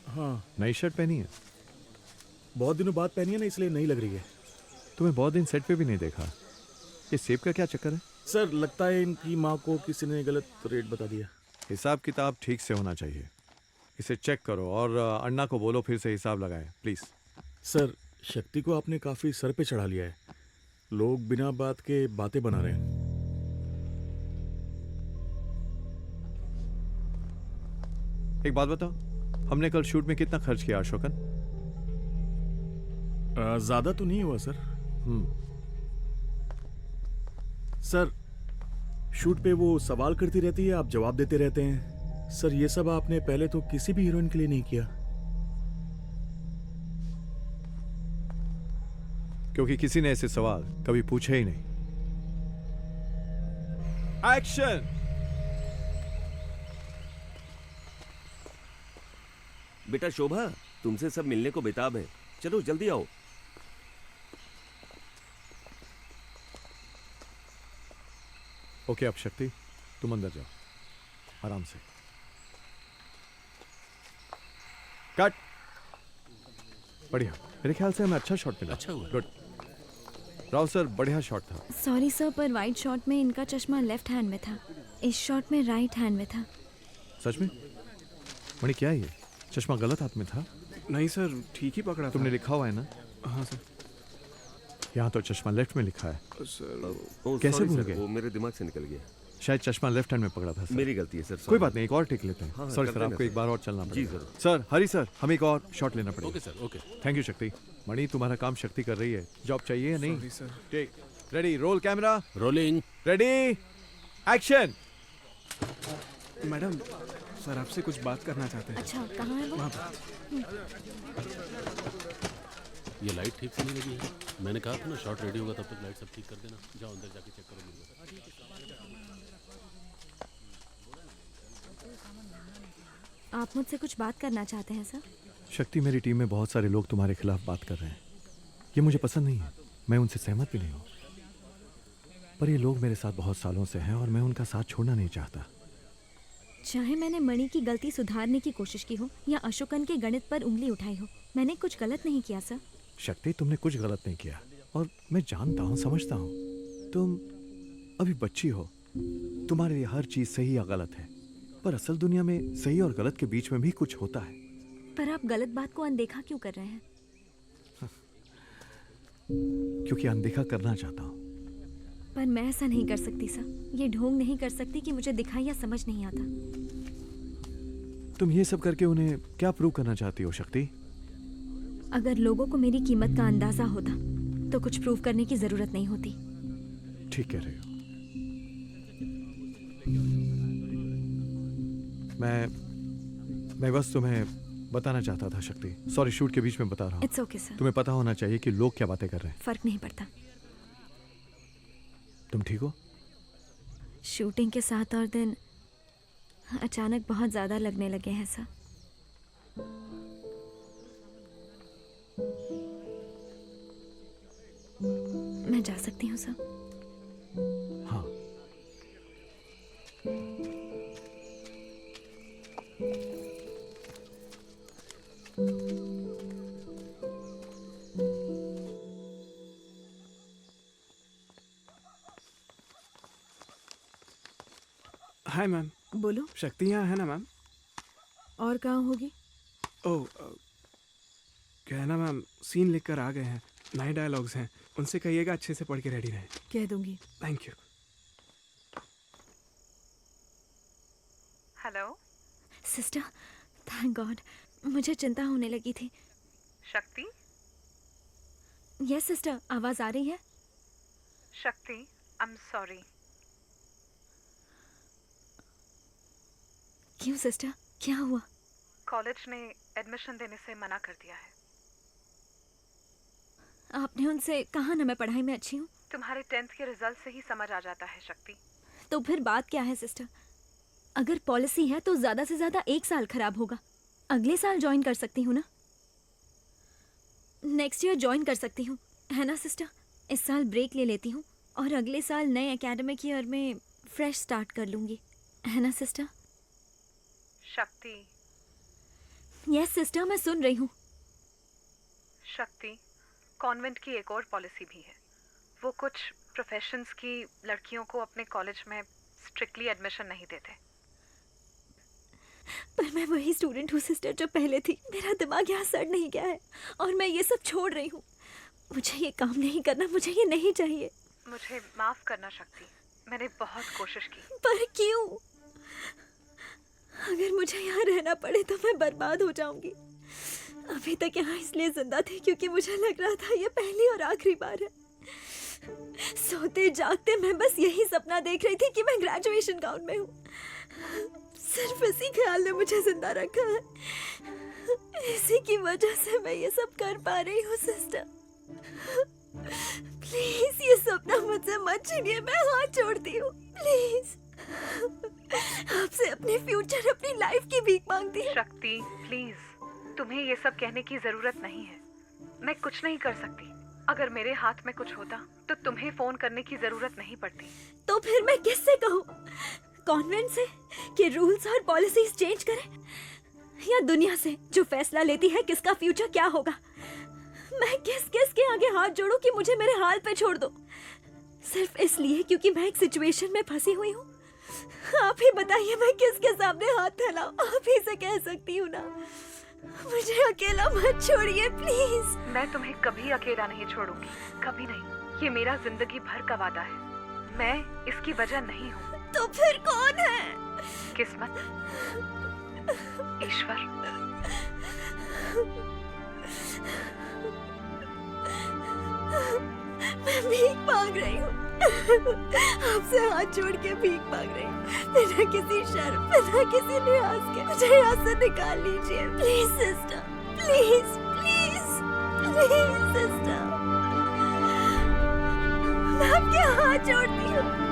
Speaker 7: हाँ।
Speaker 5: नई शर्ट पहनी है?
Speaker 7: बहुत दिनों बाद पहनी है ना, इसलिए नहीं लग रही है।
Speaker 5: तुम्हें बहुत दिन सेट पे भी नहीं देखा। ये सेब का क्या चक्कर है?
Speaker 7: सर लगता है इनकी माँ को किसी ने गलत रेट बता दिया।
Speaker 5: हिसाब किताब ठीक से होना चाहिए। इसे चेक करो और अन्ना को बोलो फिर से हिसाब लगाएं प्लीज।
Speaker 7: सर शक्ति को आपने काफी सर पे चढ़ा लिया है। लोग बिना बात के बातें बना रहे हैं।
Speaker 5: एक बात बताओ, हमने कल शूट में कितना खर्च किया अशोकन?
Speaker 7: ज्यादा तो नहीं हुआ सर। सर शूट पे वो सवाल करती रहती है, आप जवाब देते रहते हैं। सर ये सब आपने पहले तो किसी भी हीरोइन के लिए नहीं किया।
Speaker 5: क्योंकि किसी ने ऐसे सवाल कभी पूछे ही नहीं। एक्शन!
Speaker 15: बेटा शोभा, तुमसे सब मिलने को बेताब है। चलो जल्दी आओ।
Speaker 5: ओके, अब शक्ति तुम अंदर जाओ आराम से। कट। बढ़िया, मेरे ख्याल से हमें अच्छा शॉट मिला।
Speaker 1: अच्छा हुआ।
Speaker 5: गुड। राव सर, बढ़िया शॉट था।
Speaker 2: सॉरी सर, पर वाइट शॉट में इनका चश्मा लेफ्ट हैंड में था, इस शॉट में राइट हैंड में था।
Speaker 5: सच में? मणि क्या है ये? चश्मा गलत हाथ में था?
Speaker 10: नहीं सर, ठीक ही पकड़ा था।
Speaker 5: तुमने लिखा हुआ है ना?
Speaker 10: हाँ सर।
Speaker 5: यहाँ तो चश्मा लेफ्ट में लिखा है।
Speaker 15: सर
Speaker 5: कैसे भूल गए?
Speaker 15: वो मेरे दिमाग से निकल गया।
Speaker 5: शायद चश्मा लेफ्ट हैंड में पकड़ा था सर।
Speaker 15: मेरी गलती है सर।
Speaker 5: कोई बात नहीं, एक और टेक लेते हैं।
Speaker 15: हाँ,
Speaker 5: सॉरी
Speaker 15: कर
Speaker 5: सर,
Speaker 15: देना
Speaker 5: आपको एक
Speaker 15: सर।
Speaker 5: बार और चलना
Speaker 15: जी
Speaker 5: पड़ेगा।
Speaker 15: जरूर।
Speaker 5: सर, हरी सर, हमें एक और शॉट लेना पड़ेगा।
Speaker 1: Okay sir, okay.
Speaker 5: Thank you शक्ति। मणि, तुम्हारा काम शक्ति कर रही है। जॉब चाहिए या नहीं?
Speaker 10: Sorry sir.
Speaker 5: Take, ready, roll camera,
Speaker 1: rolling,
Speaker 5: ready, action.
Speaker 10: Madam, sir आपसे कुछ बात करना चाहते हैं।
Speaker 2: अच्छा, कहाँ है वो?
Speaker 10: वहाँ पर।
Speaker 1: ये लाइट ठीक से नहीं लगी है। मैंने कहा था ना शॉट रेडी होगा तब तक लाइट सब ठीक कर देना। जाओ अंदर जाके चेक करो।
Speaker 2: आप मुझसे कुछ बात करना चाहते हैं सर?
Speaker 5: शक्ति, मेरी टीम में बहुत सारे लोग तुम्हारे खिलाफ बात कर रहे हैं। ये मुझे पसंद नहीं है, मैं उनसे सहमत भी नहीं हूँ। पर ये लोग मेरे साथ बहुत सालों से हैं और मैं उनका साथ छोड़ना नहीं चाहता।
Speaker 2: चाहे मैंने मणि की गलती सुधारने की कोशिश की हो या अशोकन के गणित पर उंगली उठाई हो, मैंने कुछ गलत नहीं किया सर।
Speaker 5: शक्ति, तुमने कुछ गलत नहीं किया और मैं जानता हूँ, समझता हूँ। तुम अभी बच्ची हो, तुम्हारे लिए हर चीज सही या गलत है। पर असल दुनिया में सही और गलत के बीच में भी कुछ होता है।
Speaker 2: पर आप गलत बात को अनदेखा क्यों कर रहे हैं?
Speaker 5: क्योंकि अनदेखा करना चाहता हूँ।
Speaker 2: पर मैं ऐसा नहीं कर सकती सर। ये ढोंग नहीं कर सकती कि मुझे दिखाई या समझ नहीं आता।
Speaker 5: तुम ये सब करके उन्हें क्या प्रूव करना चाहती हो शक्ति?
Speaker 2: अगर लोगों को मेरी कीमत का अंदाजा होता तो कुछ प्रूव करने की जरूरत नहीं होती।
Speaker 5: ठीक कह रहे हो। मैं बस तुम्हें बताना चाहता था शक्ति। सॉरी, शूट के बीच में बता रहा हूँ।
Speaker 2: It's okay sir.
Speaker 5: तुम्हें पता होना चाहिए कि लोग क्या बातें कर रहे हैं।
Speaker 2: फर्क नहीं पड़ता।
Speaker 5: तुम ठीक हो?
Speaker 2: शूटिंग के 7 और दिन अचानक बहुत ज्यादा लगने लगे हैं सर। मैं जा सकती हूँ सर?
Speaker 5: हाँ।
Speaker 10: Hi ma'am.
Speaker 16: बोलो।
Speaker 10: शक्ति यहाँ है ना मैम?
Speaker 16: और कहाँ होगी?
Speaker 10: ओह क्या है ना मैम, सीन लिख कर आ गए हैं, नए डायलॉग्स हैं, उनसे कहिएगा अच्छे से पढ़ के रेडी रहें।
Speaker 16: कह दूंगी।
Speaker 10: Thank you.
Speaker 9: Hello
Speaker 2: sister, thank God, मुझे चिंता होने लगी थी।
Speaker 9: शक्ति?
Speaker 2: यस सिस्टर, आवाज आ रही है?
Speaker 9: शक्ति, आई एम सॉरी।
Speaker 2: क्यों सिस्टर, क्या हुआ?
Speaker 9: कॉलेज ने एडमिशन देने से मना कर दिया है।
Speaker 2: आपने उनसे कहा ना मैं पढ़ाई में अच्छी हूँ।
Speaker 9: तुम्हारे 10th के रिजल्ट से ही समझ आ जाता है शक्ति।
Speaker 2: तो फिर बात क्या है सिस्टर? अगर पॉलिसी है तो ज्यादा से ज्यादा 1 साल खराब होगा। अगले साल ज्वाइन कर सकती हूँ ना? नेक्स्ट ईयर ज्वाइन कर सकती हूँ, है ना सिस्टर? इस साल ब्रेक ले लेती हूँ और अगले साल नए एकेडमिक ईयर में फ्रेश स्टार्ट कर लूंगी, है ना सिस्टर?
Speaker 9: शक्ति।
Speaker 2: यस सिस्टर, मैं सुन रही हूँ।
Speaker 9: शक्ति, कॉन्वेंट की एक और पॉलिसी भी है। वो कुछ प्रोफेशंस की लड़कियों को अपने कॉलेज में स्ट्रिक्टली एडमिशन नहीं देते।
Speaker 2: पर मैं वही स्टूडेंट हूँ सिस्टर जो पहले थी। मेरा दिमाग यहाँ सड़ नहीं गया है और मैं ये सब छोड़ रही हूँ। मुझे ये काम नहीं करना, मुझे ये नहीं चाहिए।
Speaker 9: मुझे माफ करना शक्ति, मैंने बहुत कोशिश की।
Speaker 2: पर क्यों? अगर मुझे यहाँ रहना पड़े तो मैं बर्बाद हो जाऊंगी। अभी तक यहाँ इसलिए जिंदा थी क्योंकि मुझे लग रहा था ये पहली और आखिरी बार है। सोते जागते मैं बस यही सपना देख रही थी कि मैं ग्रेजुएशन गाउन में हूँ। सिर्फ इसी ख्याल ने मुझे जिंदा रखा है। इसी की वजह से मैं ये सब कर पा रही हूँ सिस्टर। प्लीज ये सपना मुझसे मत छीनिए, मैं हाथ जोड़ती हूँ। प्लीज आपसे अपने फ्यूचर, अपनी लाइफ की भीख मांगती हूँ।
Speaker 9: शक्ति प्लीज, तुम्हें ये सब कहने की जरूरत नहीं है। मैं कुछ नहीं कर सकती। अगर मेरे हाथ में कुछ होता तो तुम्हें फोन करने की जरूरत नहीं पड़ती।
Speaker 2: तो फिर मैं किससे कहूँ? कॉन्वेंट से कि रूल्स और पॉलिसीज चेंज करें, या दुनिया से जो फैसला लेती है किसका फ्यूचर क्या होगा? मैं किस किस के आगे हाथ जोड़ूं कि मुझे मेरे हाल पे छोड़ दो, सिर्फ इसलिए क्योंकि मैं एक सिचुएशन में फंसी हुई हूँ? आप ही बताइए, मैं किसके सामने हाथ फैलाऊं? आप ही से कह सकती हूँ ना, मुझे अकेला मत छोड़िए प्लीज।
Speaker 9: मैं तुम्हें कभी अकेला नहीं छोड़ूंगी, कभी नहीं। ये मेरा जिंदगी भर का वादा है। मैं इसकी वजह नहीं हूँ।
Speaker 2: तो फिर कौन है?
Speaker 9: किस्मत, ईश्वर।
Speaker 2: मैं भीख मांग रही हूँ, आपसे हाथ जोड़ के भीख मांग रही हूँ, बिना किसी शर्म, बिना किसी लिहाज के। मुझे यहाँ से निकाल लीजिए please sister, please please please sister, मैं आपके हाथ जोड़ती हूँ।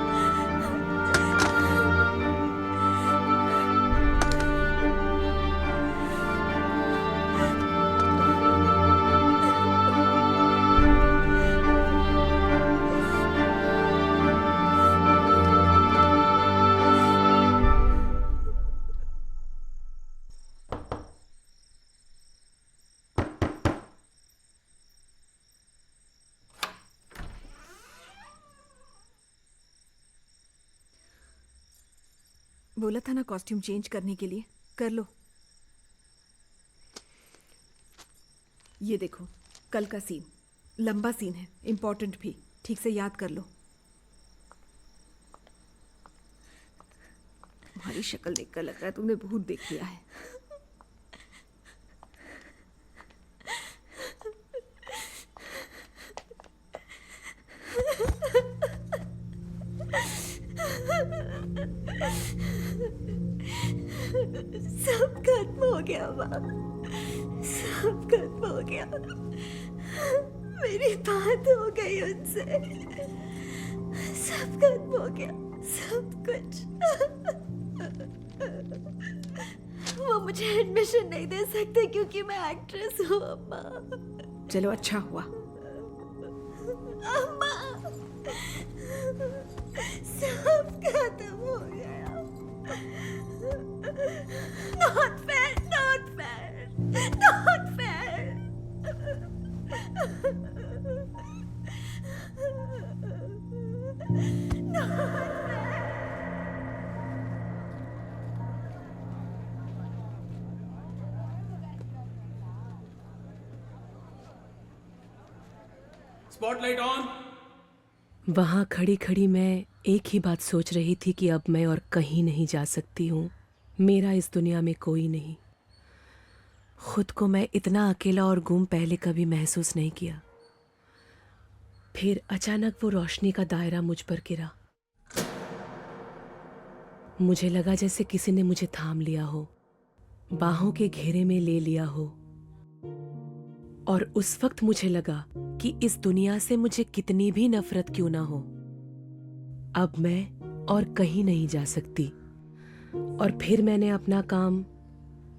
Speaker 16: बोला था ना कॉस्ट्यूम चेंज करने के लिए, कर लो। ये देखो, कल का सीन लंबा सीन है, इम्पोर्टेंट भी, ठीक से याद कर लो। तुम्हारी शक्ल देखकर लग रहा है तुमने भूत देख लिया है।
Speaker 2: सब खत्म हो गया माँ, सब खत्म हो गया। मेरी बात हो गई उनसे, सब खत्म हो गया, सब कुछ। वो मुझे एडमिशन नहीं दे सकते क्योंकि मैं एक्ट्रेस हूँ अम्मा।
Speaker 16: चलो अच्छा हुआ।
Speaker 2: अम्मा, सब खत्म हो गया। Not fair, not fair, not fair. Not fair.
Speaker 1: Spotlight on.
Speaker 4: वहां खड़ी खड़ी मैं एक ही बात सोच रही थी कि अब मैं और कहीं नहीं जा सकती हूँ। मेरा इस दुनिया में कोई नहीं। खुद को मैं इतना अकेला और गुम पहले कभी महसूस नहीं किया। फिर अचानक वो रोशनी का दायरा मुझ पर गिरा। मुझे लगा जैसे किसी ने मुझे थाम लिया हो, बाहों के घेरे में ले लिया हो। और उस वक्त मुझे लगा कि इस दुनिया से मुझे कितनी भी नफरत क्यों ना हो, अब मैं और कहीं नहीं जा सकती। और फिर मैंने अपना काम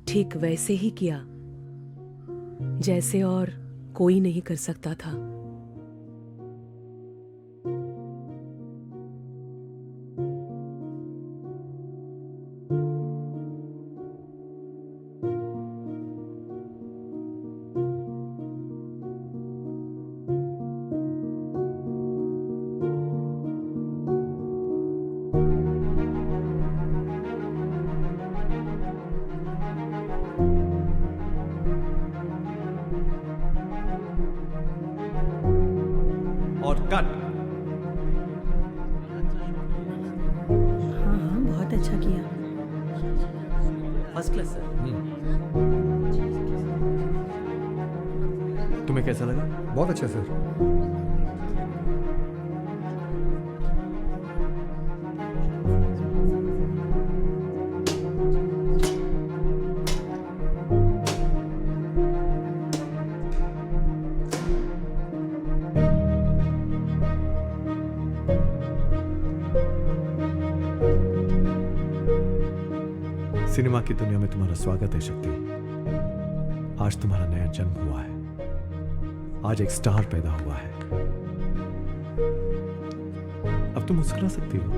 Speaker 4: ठीक वैसे ही किया जैसे और कोई नहीं कर सकता था।
Speaker 5: और कट।
Speaker 16: हाँ हाँ, बहुत अच्छा किया।
Speaker 8: First class sir.
Speaker 5: तुम्हें कैसा लगा?
Speaker 6: बहुत अच्छा सर।
Speaker 5: सिनेमा की दुनिया में तुम्हारा स्वागत है शक्ति। आज तुम्हारा नया जन्म हुआ है। आज एक स्टार पैदा हुआ है। अब तुम मुस्कुरा सकती हो।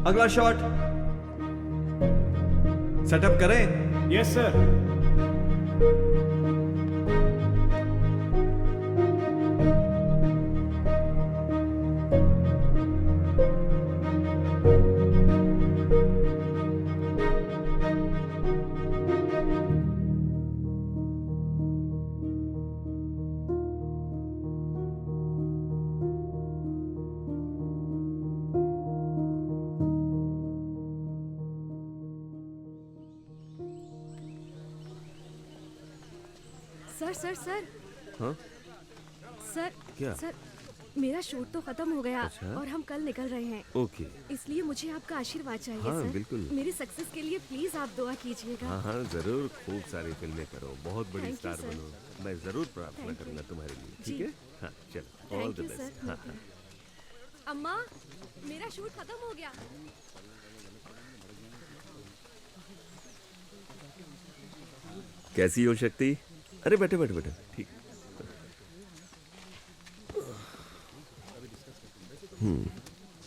Speaker 5: अगला शॉट सेटअप करें?
Speaker 10: Yes sir.
Speaker 13: Sir sir sir
Speaker 15: हाँ?
Speaker 13: सर
Speaker 15: क्या?
Speaker 13: सर मेरा शूट तो खत्म हो गया।
Speaker 15: अच्छा?
Speaker 13: और हम कल निकल रहे हैं।
Speaker 15: ओके।
Speaker 13: इसलिए मुझे आपका आशीर्वाद चाहिए
Speaker 15: हाँ,
Speaker 13: सर।
Speaker 15: बिल्कुल।
Speaker 13: मेरी सक्सेस के लिए प्लीज आप दुआ कीजिएगा।
Speaker 15: हाँ हाँ जरूर, खूब सारी फिल्में करो, बहुत बड़ी
Speaker 13: Thank you,
Speaker 15: स्टार
Speaker 13: sir.
Speaker 15: बनो। मैं जरूर प्रार्थना
Speaker 13: Thank you.
Speaker 15: करूंगा तुम्हारे लिए,
Speaker 13: जी।
Speaker 15: ठीक है? हाँ चलो, all
Speaker 13: Thank
Speaker 15: the
Speaker 13: you,
Speaker 15: best.
Speaker 13: sir.
Speaker 15: हाँ हाँ।
Speaker 13: अम्मा मेरा शूट खत्म हो गया।
Speaker 15: कैसी हो शक्ति? अरे बैठे बैठे बैठे, ठीक।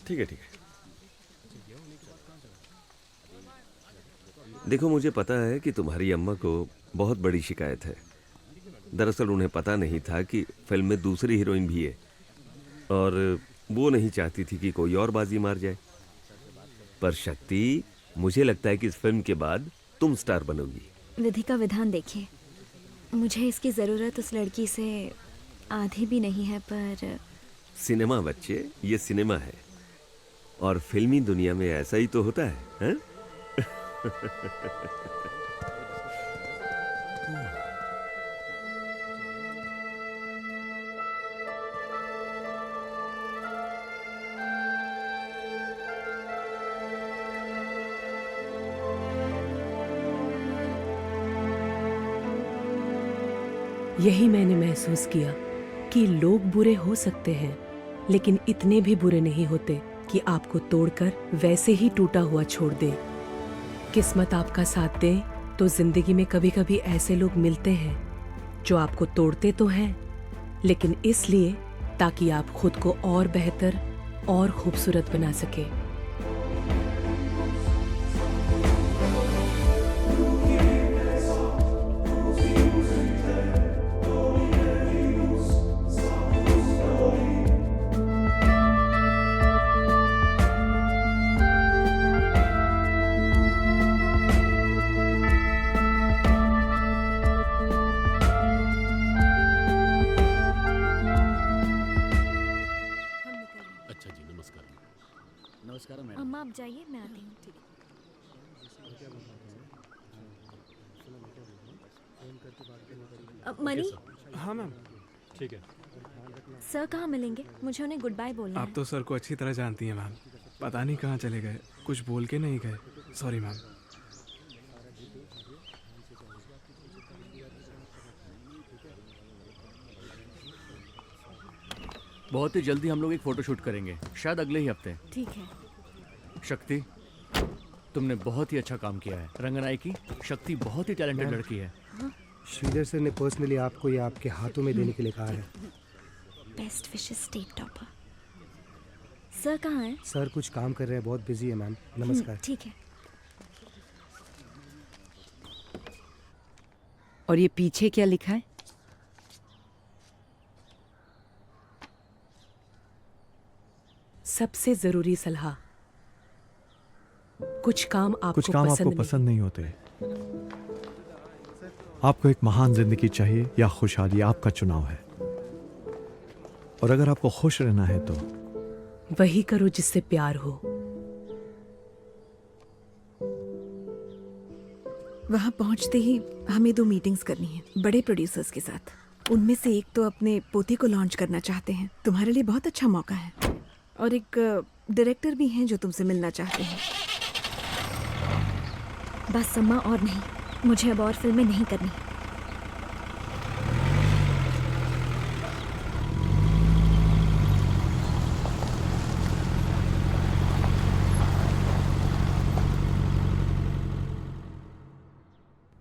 Speaker 15: ठीक है ठीक है। देखो मुझे पता है कि तुम्हारी अम्मा को बहुत बड़ी शिकायत है। दरअसल उन्हें पता नहीं था कि फिल्म में दूसरी हीरोइन भी है और वो नहीं चाहती थी कि कोई और बाजी मार जाए। पर शक्ति, मुझे लगता है कि इस फिल्म के बाद तुम स्टार बनोगी।
Speaker 2: विधि का विधान देखिए, मुझे इसकी ज़रूरत उस लड़की से आधी भी नहीं है, पर
Speaker 15: सिनेमा बच्चे, ये सिनेमा है और फिल्मी दुनिया में ऐसा ही तो होता है, हैं?
Speaker 4: यही मैंने महसूस किया कि लोग बुरे हो सकते हैं, लेकिन इतने भी बुरे नहीं होते कि आपको तोड़कर वैसे ही टूटा हुआ छोड़ दे। किस्मत आपका साथ दे तो जिंदगी में कभी कभी ऐसे लोग मिलते हैं जो आपको तोड़ते तो हैं, लेकिन इसलिए ताकि आप खुद को और बेहतर और खूबसूरत बना सके।
Speaker 2: मनी
Speaker 10: हाँ मैम।
Speaker 6: ठीक है।
Speaker 2: सर कहाँ मिलेंगे? मुझे उन्हें गुड बाय बोलना
Speaker 10: आप
Speaker 2: है।
Speaker 10: तो सर को अच्छी तरह जानती हैं मैम। पता नहीं कहाँ चले गए, कुछ बोल के नहीं गए। Sorry ma'am.
Speaker 8: बहुत ही जल्दी हम लोग एक फ़ोटो शूट करेंगे, शायद अगले ही हफ्ते।
Speaker 2: ठीक है।
Speaker 8: शक्ति, तुमने बहुत ही अच्छा काम किया है। रंगनाई की शक्ति बहुत ही टैलेंटेड
Speaker 6: मैम।
Speaker 8: लड़की है।
Speaker 6: श्रीधर सर ने पर्सनली आपको ये आपके हाथों में देने के लिए कहा है।
Speaker 2: Best wishes state topper. Sir कहाँ हैं?
Speaker 6: सर कुछ काम कर रहे हैं, बहुत बिजी है मैम। नमस्कार।
Speaker 2: ठीक है।
Speaker 3: और ये पीछे क्या लिखा है?
Speaker 4: सबसे जरूरी सलाह, कुछ काम आपको
Speaker 5: पसंद नहीं होते। आपको एक महान जिंदगी चाहिए या खुशहाली, आपका चुनाव है। और अगर आपको खुश रहना है तो
Speaker 4: वही करो जिससे प्यार हो।
Speaker 16: वहाँ पहुँचते ही हमें 2 मीटिंग्स करनी है बड़े प्रोड्यूसर्स के साथ। उनमें से एक तो अपने पोते को लॉन्च करना चाहते हैं। तुम्हारे लिए बहुत अच्छा मौका है। और एक डायरेक्टर भी हैं जो तुमसे मिलना चाहते हैं।
Speaker 2: बस सम्मा, और नहीं, मुझे अब और फिल्में नहीं करनी।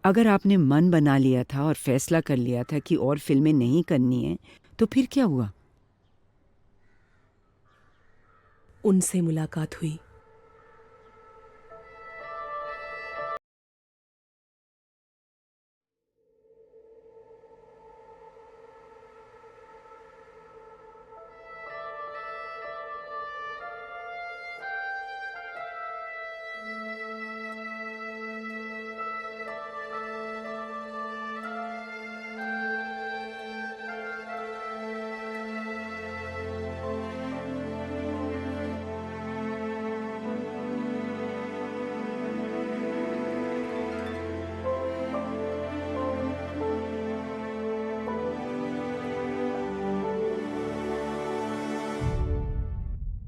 Speaker 3: अगर आपने मन बना लिया था और फैसला कर लिया था कि और फिल्में नहीं करनी है, तो फिर क्या हुआ?
Speaker 4: उनसे मुलाकात हुई।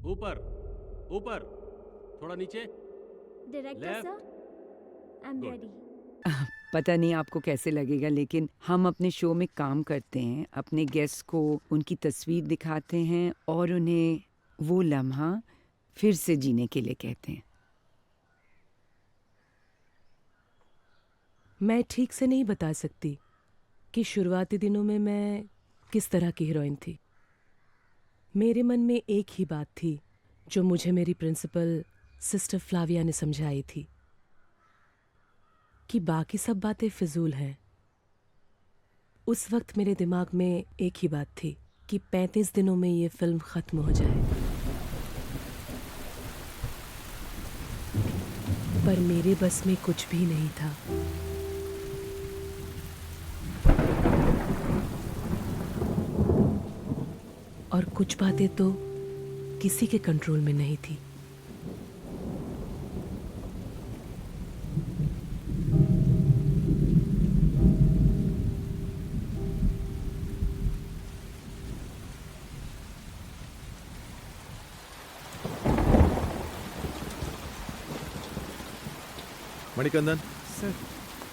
Speaker 1: ऊपर ऊपर, थोड़ा नीचे।
Speaker 2: Director
Speaker 1: Left.
Speaker 2: Sir, I am
Speaker 1: Good.
Speaker 2: Ready.
Speaker 3: पता नहीं आपको कैसे लगेगा, लेकिन हम अपने शो में काम करते हैं, अपने गेस्ट को उनकी तस्वीर दिखाते हैं और उन्हें वो लम्हा फिर से जीने के लिए कहते हैं।
Speaker 4: मैं ठीक से नहीं बता सकती कि शुरुआती दिनों में मैं किस तरह की हीरोइन थी। मेरे मन में एक ही बात थी जो मुझे मेरी प्रिंसिपल सिस्टर फ्लाविया ने समझाई थी कि बाकी सब बातें फिजूल हैं। उस वक्त मेरे दिमाग में एक ही बात थी कि 35 दिनों में ये फिल्म ख़त्म हो जाए। पर मेरे बस में कुछ भी नहीं था। और कुछ बातें तो किसी के कंट्रोल में नहीं थी।
Speaker 5: मणिकंदन
Speaker 10: सर।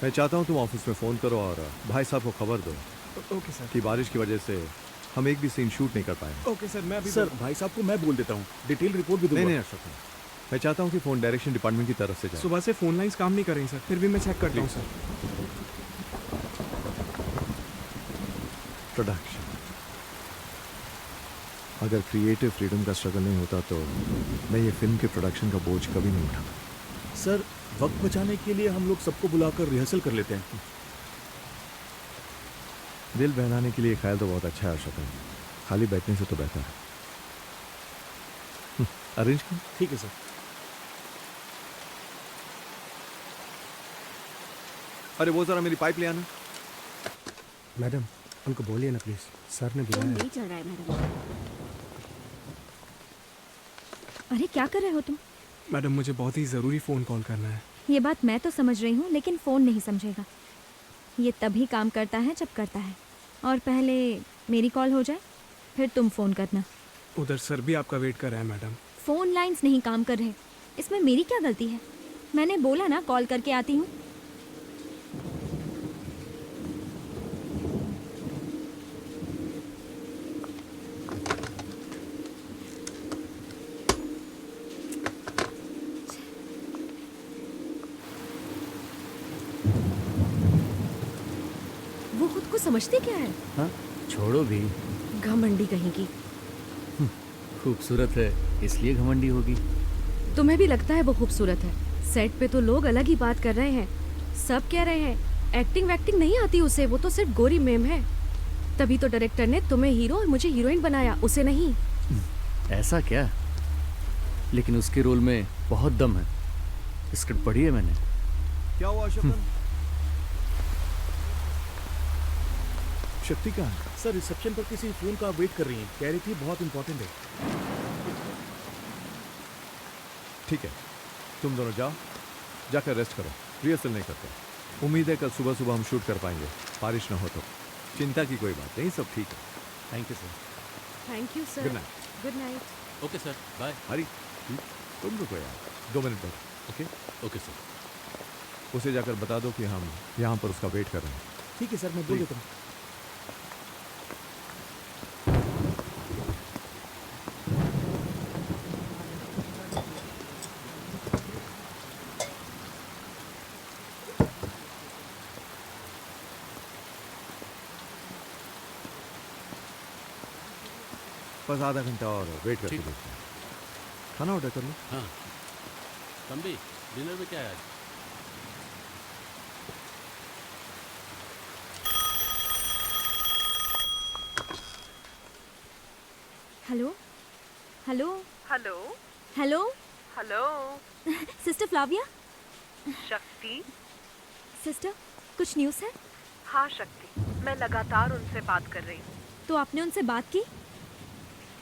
Speaker 5: मैं चाहता हूँ तुम ऑफिस में फ़ोन करो और भाई साहब को खबर दो
Speaker 10: ओके सर।
Speaker 5: कि बारिश की वजह से हम एक भी सीन शूट नहीं कर पाए।
Speaker 10: ओके सर, मैं अभी
Speaker 7: सर भाई साहब को मैं बोल देता हूँ, डिटेल रिपोर्ट भी दूंगा।
Speaker 5: नहीं अशोक, मैं चाहता हूँ कि फ़ोन डायरेक्शन डिपार्टमेंट की तरफ से जाए।
Speaker 10: सुबह से फ़ोन लाइंस काम नहीं कर रही सर, फिर भी मैं चेक करता हूँ सर।
Speaker 5: प्रोडक्शन, अगर क्रिएटिव फ्रीडम का स्ट्रगल नहीं होता तो मैं ये फिल्म के प्रोडक्शन का बोझ कभी नहीं उठाता।
Speaker 7: सर वक्त बचाने के लिए हम लोग सबको बुलाकर रिहर्सल कर लेते हैं।
Speaker 5: दिल बहलाने के लिए ख्याल तो बहुत अच्छा है अशोक, खाली बैठने से तो बेहतर है। अरेंज कर।
Speaker 7: ठीक है सर।
Speaker 5: अरे वो जरा मेरी पाइप ले आना।
Speaker 6: मैडम उनको बोलिए ना प्लीज, सर ने बुलाया है।
Speaker 12: नहीं चल रहा है मैडम।
Speaker 2: अरे क्या कर रहे हो तुम?
Speaker 10: मैडम मुझे बहुत ही ज़रूरी फ़ोन कॉल करना है।
Speaker 2: ये बात मैं तो समझ रही हूँ, लेकिन फ़ोन नहीं समझेगा। ये तभी काम करता है जब करता है। और पहले मेरी कॉल हो जाए, फिर तुम फ़ोन करना।
Speaker 10: उधर सर भी आपका वेट कर रहे हैं मैडम।
Speaker 2: फ़ोन लाइंस नहीं काम कर रहे, इसमें मेरी क्या गलती है? मैंने बोला ना कॉल करके आती हूँ।
Speaker 13: वो खुद को समझती क्या है?
Speaker 8: हाँ छोड़ो भी,
Speaker 13: घमंडी कहीं की।
Speaker 8: खूबसूरत है इसलिए घमंडी होगी।
Speaker 13: तुम्हें भी लगता है वो खूबसूरत है? सेट पे तो लोग अलग ही बात कर रहे हैं। सब कह रहे हैं एक्टिंग वैक्टिंग नहीं आती उसे, वो तो सिर्फ गोरी मेम है। तभी तो डायरेक्टर ने तुम्हें हीरो और मुझे हीरोइन बनाया, उसे नहीं।
Speaker 8: ऐसा क्या? लेकिन उसके रोल में बहुत दम है। स्क्रिप्ट पढ़ी है मैंने।
Speaker 5: क्या हुआ शबनम?
Speaker 7: शक्ति कहाँ है? सर रिसेप्शन पर किसी फोन का वेट कर रही है, कह रही थी बहुत इंपॉर्टेंट है।
Speaker 5: ठीक है, तुम दोनों जाओ, जाकर रेस्ट करो। रिहर्सल नहीं करते। उम्मीद है कल सुबह सुबह हम शूट कर पाएंगे, बारिश ना हो तो। चिंता की कोई बात नहीं, सब ठीक है।
Speaker 8: Thank you sir.
Speaker 13: Thank you sir.
Speaker 5: Good night.
Speaker 13: Good night.
Speaker 1: Okay sir, bye.
Speaker 5: Hari तुम रुको यार, 2 मिनट बैठ। Okay
Speaker 1: okay sir.
Speaker 5: उसे जाकर बता दो कि हम यहाँ पर उसका वेट कर रहे हैं।
Speaker 7: ठीक है सर, मैं बोल देता हूँ।
Speaker 5: बस आधा घंटा और वेट करके देखते हैं। खाना ऑर्डर कर लो।
Speaker 1: हाँ तंबी, डिनर में क्या है आज?
Speaker 2: Hello hello
Speaker 9: hello
Speaker 2: hello
Speaker 9: hello
Speaker 2: sister Flavia.
Speaker 9: शक्ति।
Speaker 2: सिस्टर कुछ न्यूज़ है?
Speaker 9: हाँ शक्ति, मैं लगातार उनसे बात कर रही हूँ।
Speaker 2: तो आपने उनसे बात की?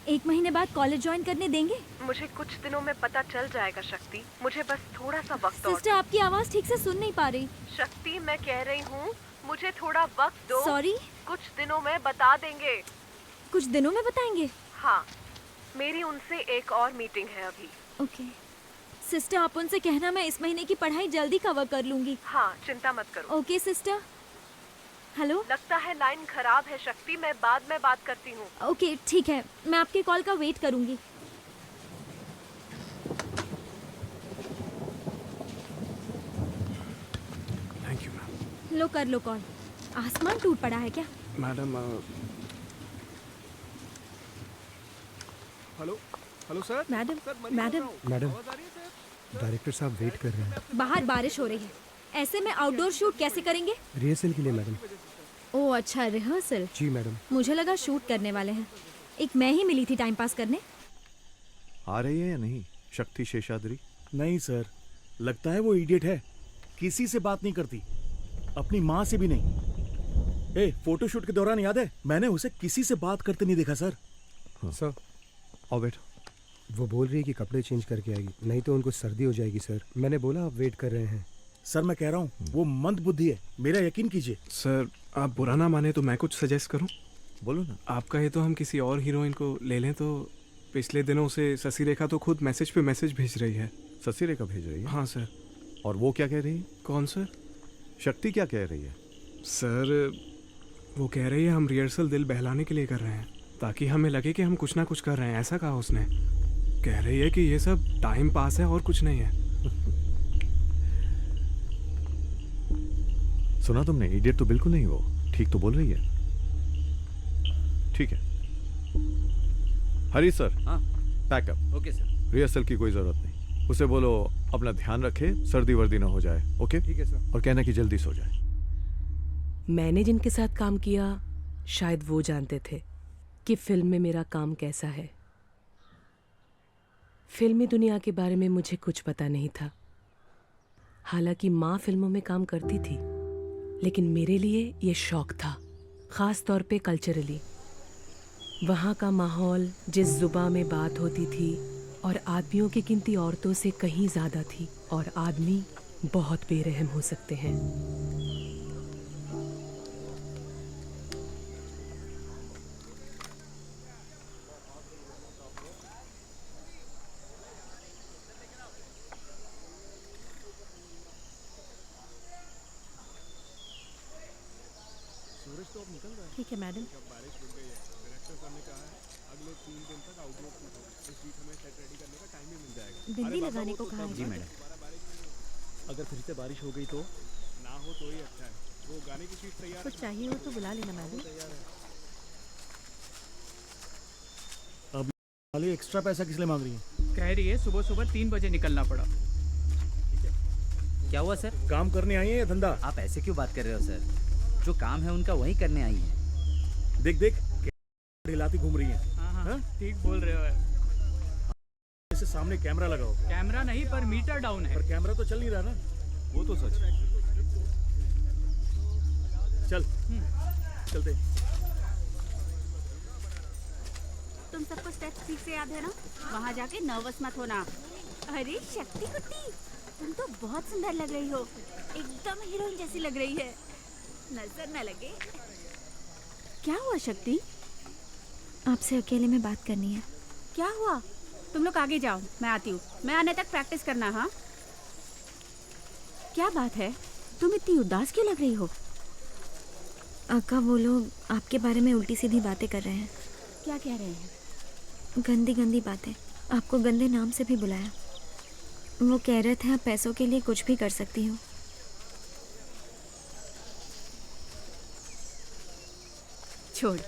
Speaker 2: 1 महीने बाद कॉलेज ज्वाइन करने देंगे?
Speaker 9: मुझे कुछ दिनों में पता चल जाएगा शक्ति, मुझे बस थोड़ा सा वक्त और
Speaker 2: सिस्टर आपकी आवाज़ ठीक से सुन नहीं पा रही।
Speaker 9: शक्ति मैं कह रही हूँ मुझे थोड़ा वक्त दो।
Speaker 2: सॉरी?
Speaker 9: कुछ दिनों में बता देंगे।
Speaker 2: कुछ दिनों में बताएंगे?
Speaker 9: हाँ, मेरी उनसे एक और मीटिंग है अभी।
Speaker 2: ओके सिस्टर, आप उनसे कहना मैं इस महीने की पढ़ाई जल्दी कवर कर लूंगी।
Speaker 9: हाँ चिंता मत करो।
Speaker 2: Okay sister. हेलो,
Speaker 9: लगता है लाइन खराब है शक्ति, मैं बाद में बात करती हूँ।
Speaker 2: ओके ठीक है, मैं आपके कॉल का वेट करूंगी।
Speaker 10: Thank you ma'am.
Speaker 2: लो कर लो कॉल। आसमान टूट पड़ा है क्या?
Speaker 10: Madam hello hello sir.
Speaker 13: Madam
Speaker 6: madam director साहब वेट कर रहे हैं।
Speaker 2: बाहर बारिश हो रही है, ऐसे में आउटडोर शूट कैसे करेंगे?
Speaker 6: रिहर्सल के लिए मैडम।
Speaker 2: ओह अच्छा, रिहर्सल।
Speaker 6: जी मैडम।
Speaker 2: मुझे लगा शूट करने वाले हैं। एक मैं ही मिली थी टाइम पास करने।
Speaker 5: आ रही है या नहीं शक्ति शेषाद्री?
Speaker 7: नहीं सर, लगता है वो इडियट है, किसी से बात नहीं करती, अपनी माँ से भी नहीं। ए फोटोशूट के दौरान याद है, मैंने उसे किसी से बात करते नहीं देखा सर।
Speaker 5: हाँ।
Speaker 6: सर
Speaker 5: आओ बैठो।
Speaker 6: वो बोल रही है कि कपड़े चेंज करके आएगी, नहीं तो उनको सर्दी हो जाएगी सर। मैंने बोला आप वेट कर रहे हैं।
Speaker 7: सर मैं कह रहा हूँ वो मंद बुद्धि है, मेरा यकीन कीजिए।
Speaker 10: सर आप बुरा ना माने तो मैं कुछ सजेस्ट करूं?
Speaker 5: बोलो ना।
Speaker 10: आप कहे तो हम किसी और हीरोइन को ले लें। तो पिछले दिनों से शशि रेखा तो खुद मैसेज पे मैसेज भेज रही है।
Speaker 5: शशि रेखा भेज रही है?
Speaker 10: हाँ सर।
Speaker 5: और वो क्या कह रही है?
Speaker 10: कौन सर?
Speaker 5: शक्ति क्या कह रही है?
Speaker 10: सर वो कह रही है हम रिहर्सल दिल बहलाने के लिए कर रहे हैं, ताकि हमें लगे कि हम कुछ ना कुछ कर रहे हैं। ऐसा कहा उसने। कह रही है कि ये सब टाइम पास है और कुछ नहीं है।
Speaker 5: सुना तुमने? इडियट तो बिल्कुल नहीं, वो ठीक तो बोल रही है। ठीक है हरी सर।
Speaker 8: हाँ
Speaker 5: पैकअप।
Speaker 8: Okay sir.
Speaker 5: रिहर्सल की कोई जरूरत नहीं। उसे बोलो अपना ध्यान रखे, सर्दी वर्दी ना हो जाए। ओके
Speaker 6: ठीक है सर।
Speaker 5: और कहना कि जल्दी सो जाए।
Speaker 4: मैंने जिनके साथ काम किया शायद वो जानते थे कि फिल्म में मेरा काम कैसा है। फिल्मी दुनिया के बारे में मुझे कुछ पता नहीं था। हालांकि माँ फिल्मों में काम करती थी, लेकिन मेरे लिए ये शौक था, ख़ास तौर पे कल्चरली। वहाँ का माहौल, जिस ज़ुबान में बात होती थी और आदमियों की गिनती औरतों से कहीं ज़्यादा थी, और आदमी बहुत बेरहम हो सकते हैं। ठीक है मैडम।
Speaker 12: बिंदी लगाने को कहा है।
Speaker 14: जी मैडम।
Speaker 7: अगर फिर से बारिश हो गई तो ना हो तो ही अच्छा है। वो गाने की शीट तैयार
Speaker 4: कुछ चाहिए हो तो बुला लेना मैडम।
Speaker 7: अब वाले एक्स्ट्रा पैसा किस लिए मांग रही है?
Speaker 11: कह रही है सुबह सुबह 3 बजे निकलना पड़ा।
Speaker 14: क्या हुआ सर?
Speaker 7: काम करने आई है या धंधा?
Speaker 14: आप ऐसे क्यों बात कर रहे हो सर? जो काम है उनका वही करने आई है।
Speaker 7: देख देख हिलाती घूम रही है।
Speaker 11: हाँ, ठीक बोल रहे हो।
Speaker 7: जैसे सामने कैमरा लगाओ।
Speaker 11: कैमरा नहीं पर मीटर डाउन है।
Speaker 7: पर कैमरा तो चल नहीं रहा ना। वो तो सच है। चल चलते।
Speaker 12: तुम सबको स्टेप्स ठीक से याद है ना? वहाँ जाके नर्वस मत होना। अरे शक्ति कुट्टी, तुम तो बहुत सुंदर लग रही हो। एकदम हीरोइन जैसी लग रही है। नजर न लगे। क्या हुआ शक्ति?
Speaker 2: आपसे अकेले में बात करनी है।
Speaker 12: क्या हुआ? तुम लोग आगे जाओ, मैं आती हूँ। मैं आने तक प्रैक्टिस करना। हाँ, क्या बात है? तुम इतनी उदास क्यों लग रही हो?
Speaker 2: अक्का, वो लोग आपके बारे में उल्टी सीधी बातें कर रहे हैं।
Speaker 12: क्या कह रहे हैं?
Speaker 2: गंदी गंदी बातें। आपको गंदे नाम से भी बुलाया। वो कह रहे थे आप पैसों के लिए कुछ भी कर सकती हो।
Speaker 12: छोड़,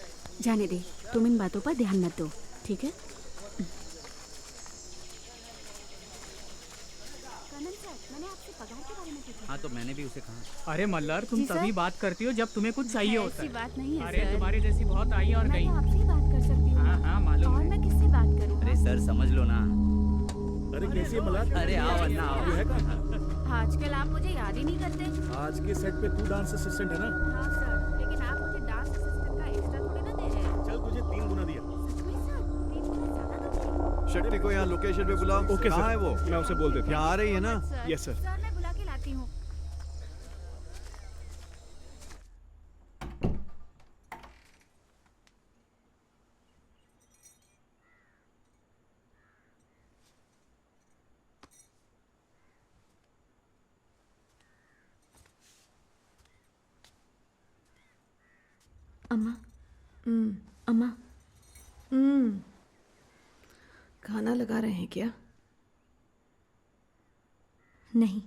Speaker 12: जाने दे। तुम इन बातों पर ध्यान मत दो, ठीक है? मैंने आपसे पगार के बारे में पूछा।
Speaker 14: हाँ तो मैंने भी उसे कहा।
Speaker 11: अरे मल्लर, तुम
Speaker 12: जी सर?
Speaker 11: तभी बात करती हो जब तुम्हें कुछ चाहिए होता
Speaker 12: ऐसी
Speaker 11: है।
Speaker 12: बात नहीं है
Speaker 11: अरे
Speaker 12: सर।
Speaker 11: तुम्हारे जैसी बहुत आई और गई।
Speaker 12: मैं तो आपसे ही बात कर सकती हूँ।
Speaker 11: हाँ हाँ मालूम
Speaker 12: और
Speaker 11: है।
Speaker 12: मैं किससे बात करूँ?
Speaker 14: अरे सर समझ लो ना।
Speaker 7: अरे कैसी है मलार?
Speaker 14: अरे आओ अन्ना आओ।
Speaker 7: ये है कहाँ?
Speaker 12: आजकल आप मुझे याद ही नहीं करते।
Speaker 7: आज के सेट पे तू डांस असिस्टेंट है ना?
Speaker 12: हाँ सर, लेकिन आप मुझे डांस असिस्टेंट का एक्स्ट्रा थोड़ी ना दे रहे हैं।
Speaker 7: चल तुझे 3 गुना दिया।
Speaker 12: सच में सर, 3 गुना ज्यादा दोगे?
Speaker 5: शक्ति को यहाँ लोकेशन पे बुलाओ।
Speaker 10: ओके
Speaker 5: कहाँ
Speaker 10: सर,
Speaker 5: है वो?
Speaker 10: मैं उसे बोल देता हूँ।
Speaker 5: यहाँ आ रही है ना?
Speaker 10: Yes sir.
Speaker 12: सर मैं बुला के लाती हूँ।
Speaker 2: अम्मा, अम्मा,
Speaker 16: खाना लगा रहे हैं क्या?
Speaker 2: नहीं,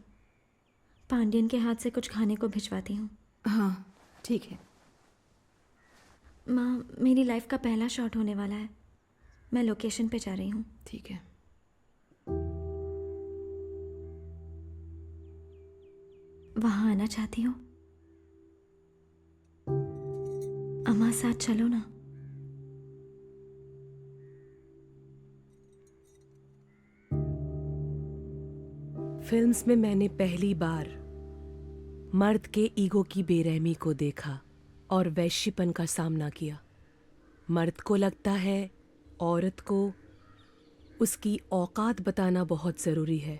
Speaker 2: पांडियन के हाथ से कुछ खाने को भिजवाती हूँ।
Speaker 16: हाँ ठीक है।
Speaker 2: माँ, मेरी लाइफ का पहला शॉट होने वाला है। मैं लोकेशन पे जा रही हूँ।
Speaker 16: ठीक है।
Speaker 2: वहाँ आना चाहती हो? अम्मा साथ चलो ना।
Speaker 4: फिल्म्स में मैंने पहली बार मर्द के ईगो की बेरहमी को देखा और वैश्यपन का सामना किया। मर्द को लगता है औरत को उसकी औकात बताना बहुत ज़रूरी है।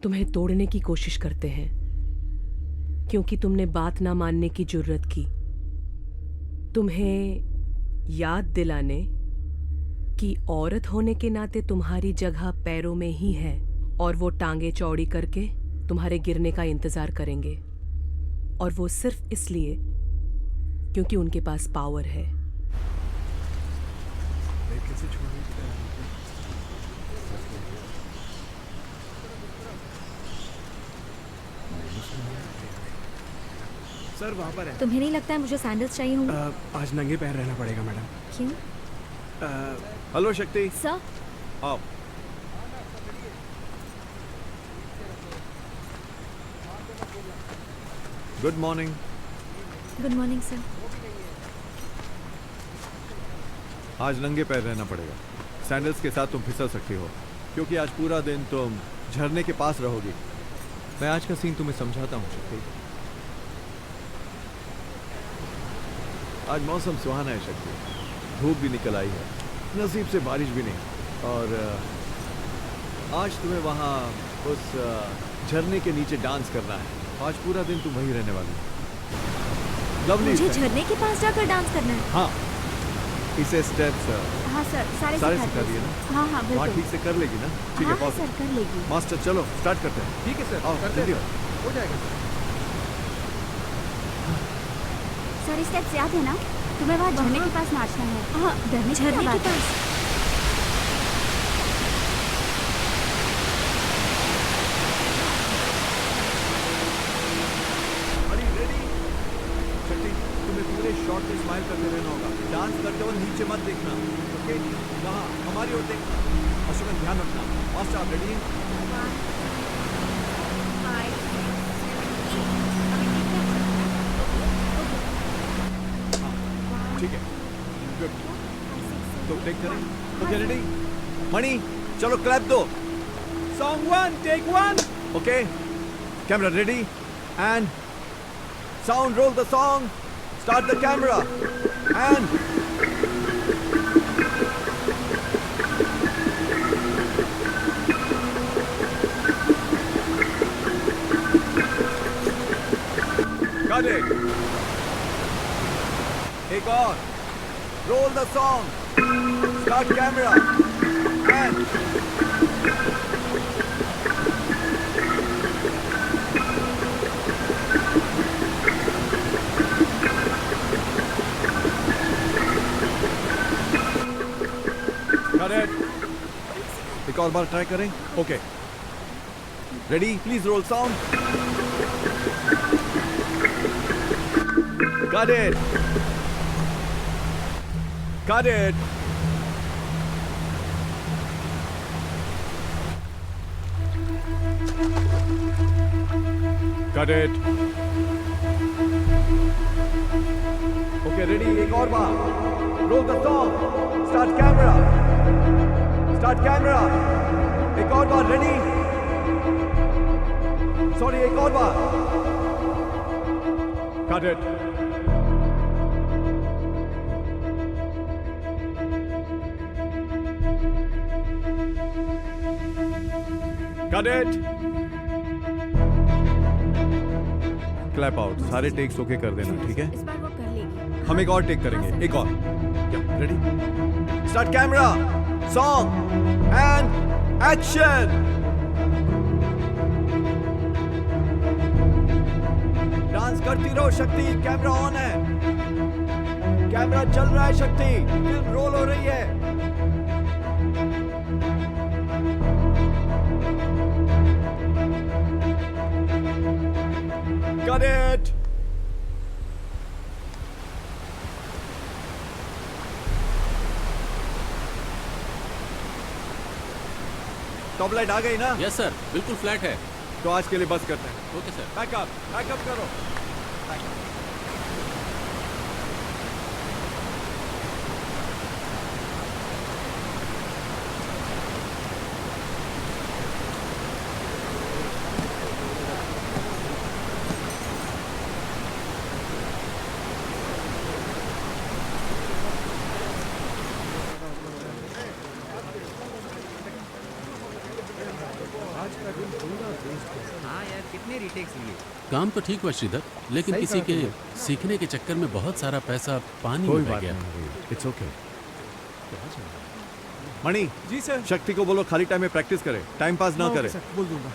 Speaker 4: तुम्हें तोड़ने की कोशिश करते हैं क्योंकि तुमने बात ना मानने की जुर्रत की। तुम्हें याद दिलाने कि औरत होने के नाते तुम्हारी जगह पैरों में ही है और वो टांगे चौड़ी करके तुम्हारे गिरने का इंतजार करेंगे, और वो सिर्फ इसलिए क्योंकि उनके पास पावर है।
Speaker 10: सर वहाँ पर है।
Speaker 2: तुम्हें नहीं लगता है मुझे सैंडल्स चाहिए होंगे?
Speaker 10: आज नंगे पैर रहना पड़ेगा मैडम।
Speaker 2: क्यों?
Speaker 5: हेलो शक्ति।
Speaker 2: सर,
Speaker 5: आओ। Good morning.
Speaker 2: Good morning sir.
Speaker 5: आज नंगे पैर रहना पड़ेगा। सैंडल्स के साथ तुम फिसल सकती हो क्योंकि आज पूरा दिन तुम झरने के पास रहोगी। मैं आज का सीन तुम्हें समझाता हूँ शक्ति। आज मौसम सुहाना है शक्ति, धूप भी निकल आई है, नसीब से बारिश भी नहीं। और आज तुम्हें वहाँ उस झरने के नीचे डांस करना है। आज पूरा दिन तुम वहीं रहने वाली हो। लवली।
Speaker 2: मुझे झरने के पास जाकर डांस करना है?
Speaker 5: हाँ, इसे स्टेप्स
Speaker 12: हाँ सर, सारे
Speaker 5: सिखा दिए ना?
Speaker 12: हाँ हाँ
Speaker 5: वहाँ
Speaker 12: बिल्कुल।
Speaker 5: ठीक से कर लेगी ना? ठीक
Speaker 12: हाँ
Speaker 5: है,
Speaker 12: हाँ
Speaker 5: पहुँच।
Speaker 12: सर कर लेगी।
Speaker 5: मास्टर चलो स्टार्ट करते हैं।
Speaker 10: ठीक है सर,
Speaker 5: आओ
Speaker 10: करते
Speaker 5: जल्दी
Speaker 10: हैं
Speaker 5: आओ।
Speaker 10: हो जाएगा सर।
Speaker 12: सारे स्टेप्स याद है ना? तुम्हें वहाँ झरने के पास नाचना है।
Speaker 2: हाँ, झरने के पास।
Speaker 5: अरे रेडी? शक्ति, तुम्हें पूरे शॉट में स्माइल करते रहना होगा। डांस करते हुए नीचे मत देखना, ओके? कहाँ? हमारी ओर देखना। अशोकन ध्यान रखना। फास्ट आप रेडी? ठीक है, गुड। तो टेक करें। Okay ready? मणि, चलो क्लैप दो। Song 1, take 1। Okay, camera ready and sound roll the song, start the camera and got it. एक और, roll the song, start camera and got it. एक और बार ट्राई करें। Okay, ready? Please roll sound. Got it. Got it. Got it. Okay, ready? एक और बार. Roll the song. Start camera. Start camera. एक और बार. Ready? Sorry, एक और बार. Got it. Got it. Clap out. सारे टेक्स ओके कर देना, ठीक है?
Speaker 12: इस बार वो कर लेगी।
Speaker 5: हम एक और टेक करेंगे, एक और। क्या? Ready? Start camera, song and action. Dance करती रहो शक्ति, कैमरा ऑन है। कैमरा चल रहा है शक्ति, फिल्म रोल हो रही है। Got it. टॉप लाइट आ गई ना?
Speaker 1: यस सर, बिल्कुल फ्लैट है।
Speaker 5: तो आज के लिए बस करते हैं।
Speaker 1: Okay sir.
Speaker 5: बैकअप करो।
Speaker 14: हाँ यार, कितने रिटेक्स लिए?
Speaker 1: काम तो ठीक हुआ श्रीधर, लेकिन
Speaker 6: सही
Speaker 1: किसी
Speaker 6: कहा
Speaker 1: के
Speaker 6: तुमने।
Speaker 1: सीखने के चक्कर में बहुत सारा पैसा पानी
Speaker 5: कोई
Speaker 1: में बह
Speaker 5: बात
Speaker 1: गया।
Speaker 5: नहीं, it's okay. Mani ji sir, Shakti को बोलो खाली टाइम में प्रैक्टिस करे, टाइम पास ना करे।
Speaker 10: बोल दूंगा।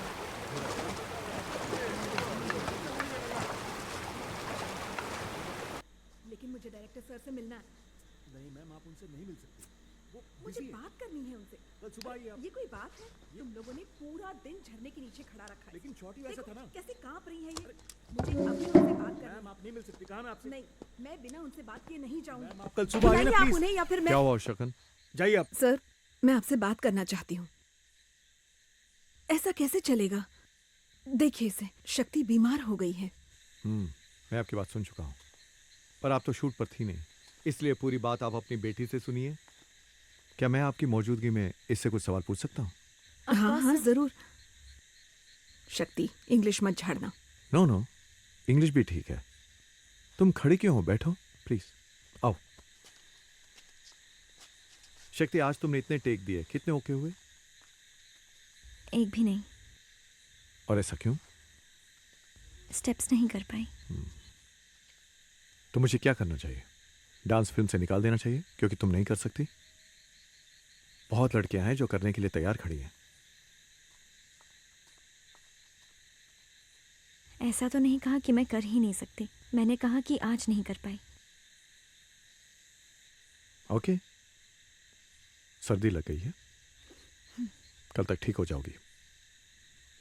Speaker 16: लेकिन मुझे डायरेक्टर सर से मिलना है।
Speaker 7: नहीं मैम, आप उनसे नहीं मिल सकती। वो
Speaker 16: मुझे बात करनी है उनसे।
Speaker 7: कल सुबह ही आप।
Speaker 16: ये कोई बात है? तुम लोगों ने पूरा दिन झरने के नीचे खड़ा रखा है।
Speaker 7: लेकिन छोटी वैसा था ना।
Speaker 16: कैसे कांप रही है ये? मुझे अभी उनसे बात करनी है।
Speaker 7: मैम, आप नहीं मिल सकती, कहा ना आपसे।
Speaker 16: नहीं, मैं बिना उनसे बात किए नहीं जाऊंगी।
Speaker 7: आप कल सुबह आइए ना
Speaker 16: बुलाइए आप
Speaker 7: प्लीज।
Speaker 16: उन्हें या फिर मैं।
Speaker 5: क्या हुआ शकन?
Speaker 7: जाइए आप।
Speaker 16: सर, मैं आपसे बात करना चाहती हूँ। ऐसा कैसे चलेगा? देखिए इसे, शक्ति बीमार हो गई है।
Speaker 5: मैं आपकी बात सुन चुका हूँ, पर आप तो शूट पर थी नहीं, इसलिए पूरी बात आप अपनी बेटी से सुनिए। क्या मैं आपकी मौजूदगी में इससे कुछ सवाल पूछ सकता हूँ?
Speaker 16: हाँ हाँ जरूर। शक्ति, इंग्लिश मत झाड़ना।
Speaker 5: नो नो, इंग्लिश भी ठीक है। तुम खड़ी क्यों हो? बैठो प्लीज, आओ। शक्ति, आज तुमने इतने टेक दिए, कितने ओके हुए?
Speaker 2: एक भी नहीं।
Speaker 5: और ऐसा क्यों?
Speaker 2: स्टेप्स नहीं कर पाई।
Speaker 5: तो मुझे क्या करना चाहिए? डांस फिल्म से निकाल देना चाहिए क्योंकि तुम नहीं कर सकती? बहुत लड़कियां हैं जो करने के लिए तैयार खड़ी हैं।
Speaker 2: ऐसा तो नहीं कहा कि मैं कर ही नहीं सकती, मैंने कहा कि आज नहीं कर पाई।
Speaker 5: ओके, सर्दी लग गई है, कल तक ठीक हो जाओगी।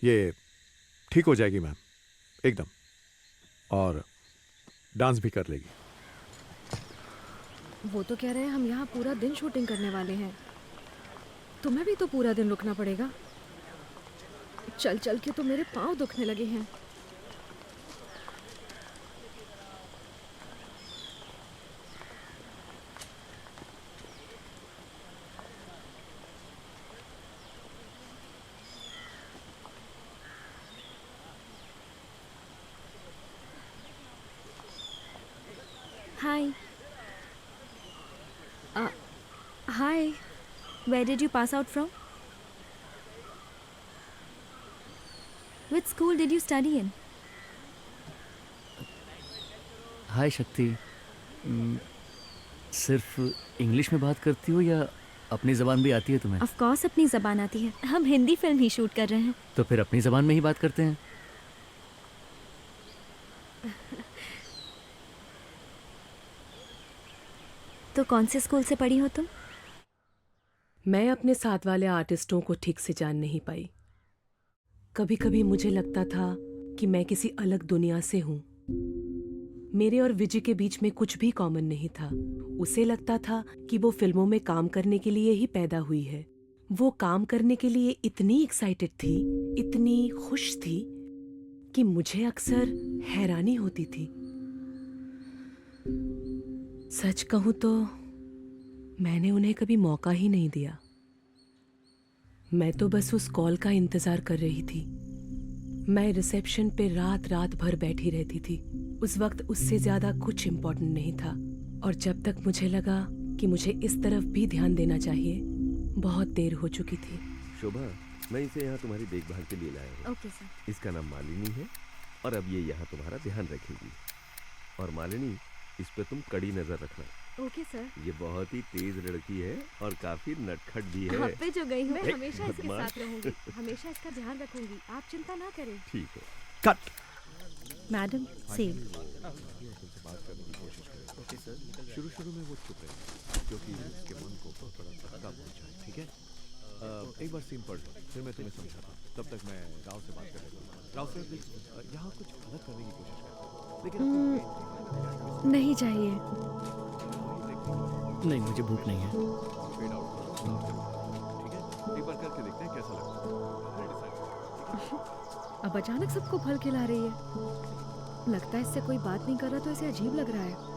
Speaker 5: ये ठीक हो जाएगी मैम, एकदम। और डांस भी कर लेगी।
Speaker 13: वो तो कह रहे हैं हम यहाँ पूरा दिन शूटिंग करने वाले हैं। तुम्हें भी तो पूरा दिन रुकना पड़ेगा। चल चल के तो मेरे पाँव दुखने लगे हैं।
Speaker 2: Hi. Hi. Where did you pass out from? Which school did you study in?
Speaker 8: हाय शक्ति, सिर्फ इंग्लिश में बात करती हो या अपनी ज़बान भी आती है तुम्हें?
Speaker 2: Of course अपनी ज़बान आती है। हम हिंदी फिल्म ही शूट कर रहे हैं।
Speaker 8: तो फिर अपनी ज़बान में ही बात करते हैं।
Speaker 2: तो कौन से स्कूल से पढ़ी हो तुम?
Speaker 4: मैं अपने साथ वाले आर्टिस्टों को ठीक से जान नहीं पाई। कभी कभी मुझे लगता था कि मैं किसी अलग दुनिया से हूं। मेरे और विजय के बीच में कुछ भी कॉमन नहीं था। उसे लगता था कि वो फिल्मों में काम करने के लिए ही पैदा हुई है। वो काम करने के लिए इतनी एक्साइटेड थी, इतनी खुश थी कि मुझे अक्सर हैरानी होती थी। सच कहूं तो मैंने उन्हें कभी मौका ही नहीं दिया। मैं तो बस उस कॉल का इंतजार कर रही थी। मैं रिसेप्शन पे रात रात भर बैठी रहती थी। उस वक्त उससे ज्यादा कुछ इम्पोर्टेंट नहीं था। और जब तक मुझे लगा कि मुझे इस तरफ भी ध्यान देना चाहिए, बहुत देर हो चुकी थी।
Speaker 15: शोभा, मैं इसे यहाँ तुम्हारी देखभाल के लिए लाया हूँ।
Speaker 2: Okay sir.
Speaker 15: इसका नाम मालिनी है और अब ये यहाँ तुम्हारा ध्यान रखेगी। और मालिनी, इस पे तुम कड़ी नजर रखना।
Speaker 13: Okay sir.
Speaker 15: ये बहुत ही तेज लड़की है और काफी नटखट भी है।
Speaker 13: आप पे जो गई हूँ, मैं
Speaker 15: एक
Speaker 13: हमेशा इसके
Speaker 15: बदमाश।
Speaker 13: साथ रहूंगी। हमेशा इसका ध्यान रखूंगी। आप चिंता ना करें।
Speaker 15: ठीक है।
Speaker 5: कट।
Speaker 2: Madam save.
Speaker 5: शुरू शुरू में वो चुप रहे क्योंकि उसके मन को थोड़ा धक्का पहुंचा। ठीक है, एक बार सीन पढ़ लो, फिर मैं तुम्हें समझाता हूँ। तब तक मैं राव से बात कर लेता हूँ। राव से प्लीज यहाँ कुछ अलग करने की कोशिश करते, लेकिन
Speaker 13: नहीं चाहिए।
Speaker 8: नहीं, मुझे भूख नहीं है।
Speaker 5: Fade out. ठीक है, एक बार करके देखते हैं कैसा लगता है।
Speaker 13: अब अचानक सबको फल खिला रही है। लगता है इससे कोई बात नहीं कर रहा तो इसे अजीब लग रहा है।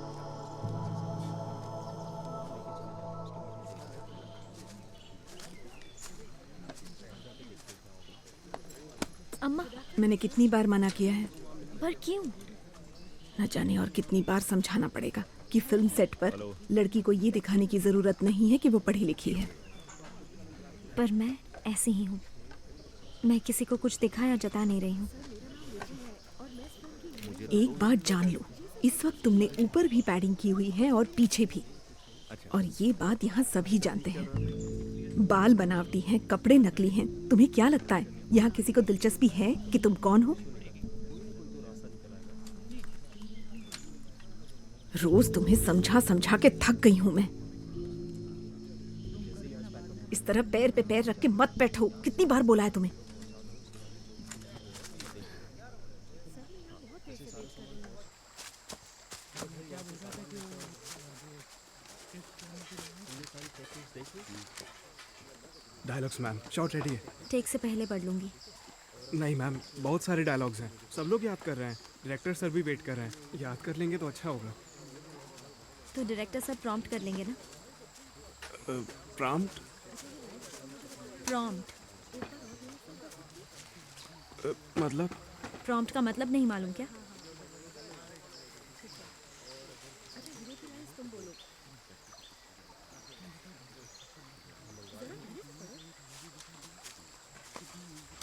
Speaker 16: अम्मा, मैंने कितनी बार मना किया है,
Speaker 2: पर क्यों?
Speaker 16: न जाने और कितनी बार समझाना पड़ेगा कि फिल्म सेट पर लड़की को ये दिखाने की जरूरत नहीं है कि वो पढ़ी लिखी है।
Speaker 2: पर मैं ऐसी ही हूँ। मैं किसी को कुछ दिखा या जता नहीं रही हूँ।
Speaker 16: एक बात जान लो, इस वक्त तुमने ऊपर भी पैडिंग की हुई है और पीछे भी। और ये बात यहाँ सभी जानते हैं। बाल बनावटी हैं, कपड़े नकली हैं। तुम्हें क्या लगता है यहाँ किसी को दिलचस्पी है कि तुम कौन हो? रोज तुम्हें समझा समझा के थक गई हूं मैं। इस तरह पैर पे पैर रख के मत बैठो। कितनी बार बोला है तुम्हें?
Speaker 10: डायलॉग्स मैम, शॉट रेडी है।
Speaker 2: टेक से पहले पढ़ लूंगी।
Speaker 10: नहीं मैम, बहुत सारे डायलॉग्स हैं, सब लोग याद कर रहे हैं। डायरेक्टर सर भी वेट कर रहे हैं। याद कर लेंगे तो अच्छा होगा।
Speaker 2: तो डायरेक्टर सर प्रॉम्प्ट कर लेंगे ना?
Speaker 10: प्रॉम्प्ट?
Speaker 2: प्रॉम्प्ट
Speaker 10: मतलब?
Speaker 2: प्रॉम्प्ट का मतलब नहीं मालूम क्या?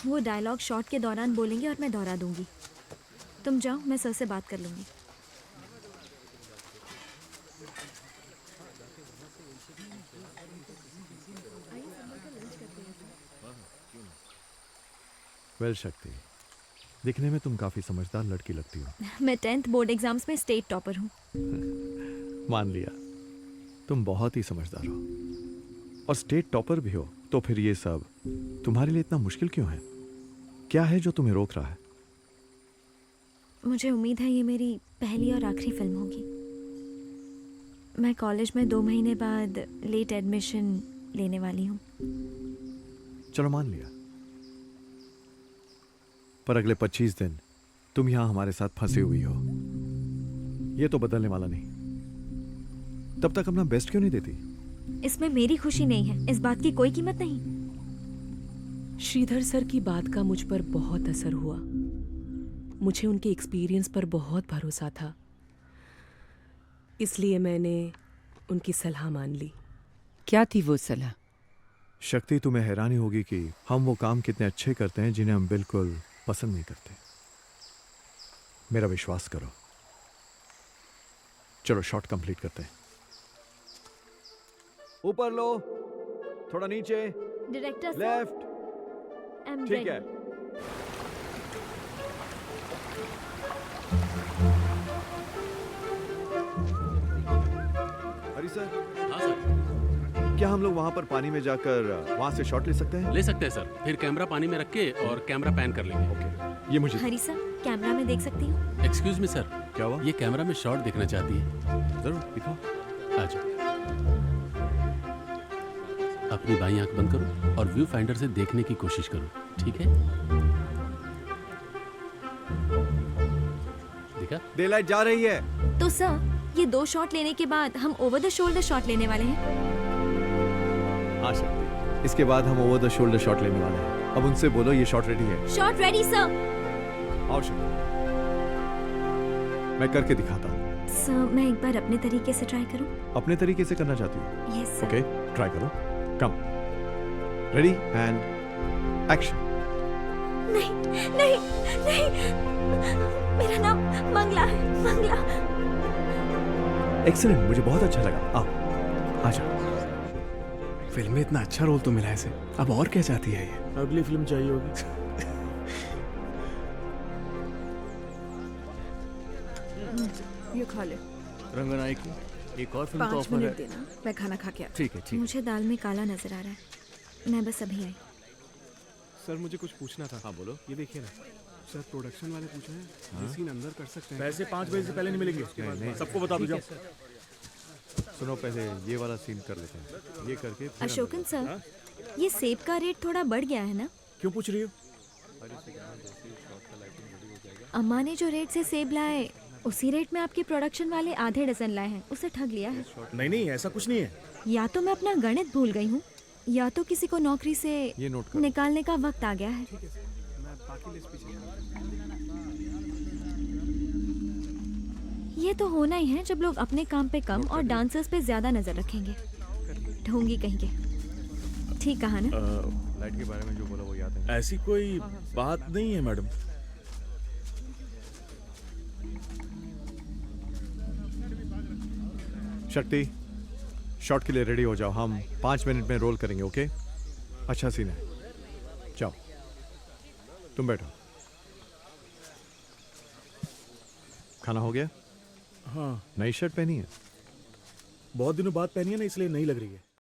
Speaker 2: वो डायलॉग शॉट के दौरान बोलेंगे और मैं दोहरा दूंगी। तुम जाओ, मैं सर से बात कर लूंगी।
Speaker 5: वेल शक्ति, दिखने में तुम काफी समझदार लड़की लगती हो।
Speaker 2: मैं 10th बोर्ड एग्जाम्स में स्टेट टॉपर हूँ।
Speaker 5: मान लिया, तुम बहुत ही समझदार हो और स्टेट टॉपर भी हो, तो फिर ये सब तुम्हारे लिए इतना मुश्किल क्यों है? क्या है जो तुम्हें रोक रहा है?
Speaker 2: मुझे उम्मीद है ये मेरी पहली और आखिरी फिल्म होगी। मैं कॉलेज में 2 महीने बाद लेट एडमिशन लेने वाली हूँ।
Speaker 5: चलो मान लिया, पर अगले 25 दिन तुम यहां हमारे साथ फंसी हुई हो, ये तो बदलने वाला नहीं। तब तक अपना बेस्ट क्यों नहीं देती?
Speaker 2: इसमें मेरी खुशी नहीं है, इस बात की कोई कीमत नहीं।
Speaker 4: श्रीधर सर की बात का मुझ पर बहुत असर हुआ। मुझे उनके एक्सपीरियंस पर बहुत भरोसा था, इसलिए मैंने उनकी सलाह मान ली।
Speaker 3: क्या थी वो सलाह?
Speaker 5: शक्ति, तुम्हें हैरानी होगी कि हम वो काम कितने अच्छे करते हैं जिन्हें हम बिल्कुल पसंद नहीं करते। मेरा विश्वास करो। चलो शॉट कंप्लीट करते हैं। ऊपर लो, थोड़ा नीचे,
Speaker 2: डायरेक्टर
Speaker 5: लेफ्ट, ठीक है। हरी सर।
Speaker 1: हाँ सर।
Speaker 5: क्या हम लोग वहां पर पानी में जाकर वहां से शॉट ले सकते हैं?
Speaker 1: ले सकते हैं सर, फिर कैमरा पानी में रख के और कैमरा पैन कर लेंगे।
Speaker 5: ओके, ये मुझे
Speaker 2: हरी सर, कैमरा में देख सकती हूँ?
Speaker 1: एक्सक्यूज मी सर,
Speaker 5: क्या हुआ?
Speaker 1: ये कैमरा में शॉट देखना चाहती है।
Speaker 5: जरूर दिखाओ।
Speaker 1: आ जाओ। अपनी बाईं आंख बंद करो और व्यू फाइंडर से देखने की कोशिश करो, ठीक है? देखा?
Speaker 5: डेलाइट जा रही है।
Speaker 2: तो सर, ये 2 शॉट लेने के बाद हम ओवर द शोल्डर शॉट लेने वाले हैं।
Speaker 5: हाँ सर, इसके बाद हम ओवर द शोल्डर शॉट लेने वाले हैं। अब उनसे बोलो ये शॉट रेडी है।
Speaker 2: Shot ready sir.
Speaker 5: आओ शक्ति, मैं करके दिखाता हूँ।
Speaker 2: सर, मैं एक बार अपने तरीके से ट्राई करूँ?
Speaker 5: अपने तरीके से करना चाहती हूँ?
Speaker 2: Yes sir.
Speaker 5: ओके, ट्राई करो। कम, रेडी एंड एक्शन।
Speaker 2: नहीं नहीं नहीं, मेरा नाम मंगला है, मंगला।
Speaker 5: एक्सीलेंट, मुझे बहुत अच्छा लगा। आओ, आ जाओ।
Speaker 10: फिल्म में इतना अच्छा रोल तो मिला है इसे, अब और क्या चाहती है ये?
Speaker 7: अगली फिल्म चाहिए होगी।
Speaker 16: ये खा ले।
Speaker 8: रंगनाई की एक और फिल्म का
Speaker 16: 5
Speaker 8: ऑफर है।
Speaker 16: मिनट देना, मैं खाना खा के आती
Speaker 8: ठीक है, ठीक है।
Speaker 2: मुझे दाल में काला नजर आ रहा है, मैं बस अभी आई।
Speaker 10: सर, मुझे कुछ पूछना था।
Speaker 7: हाँ बोलो।
Speaker 10: ये देखिए ना सर, प्रोडक्शन वाले पूछ रहे हैं
Speaker 7: हाँ?
Speaker 10: ये सीन अंदर कर सकते हैं?
Speaker 7: पैसे 5 बजे से पहले नहीं मिलेंगे।
Speaker 5: नहीं,
Speaker 7: सबको बता दो जाओ।
Speaker 5: सुनो, पहले ये वाला सीन कर लेते हैं, ये करके फिर
Speaker 2: अशोकन सर, ये सेब का रेट थोड़ा बढ़ गया है ना?
Speaker 7: क्यों पूछ रही हो?
Speaker 2: अम्मा ने जो रेट से सेब लाए, उसी रेट में आपके प्रोडक्शन वाले आधे डजन लाए हैं, उसे ठग लिया है।
Speaker 7: नहीं, ऐसा कुछ नहीं है।
Speaker 2: या तो मैं अपना गणित भूल गई हूँ, या तो किसी को नौकरी से
Speaker 5: ये नोट करो।
Speaker 2: निकालने का वक्त आ गया है। ये तो होना ही है जब लोग अपने काम पे कम और डांसर्स पे ज्यादा नजर रखेंगे। ढोंगी कहीं के। ठीक कहा ना?
Speaker 5: लाइट के बारे में जो बोला वो याद है?
Speaker 7: ऐसी कोई बात नहीं है मैडम।
Speaker 5: शक्ति, शॉट के लिए रेडी हो जाओ, हम 5 मिनट में रोल करेंगे। ओके, अच्छा सीन है। जाओ, तुम बैठो। खाना हो गया?
Speaker 7: हाँ।
Speaker 5: नई शर्ट पहनी है?
Speaker 7: बहुत दिनों बाद पहनी है ना, इसलिए नहीं लग रही है।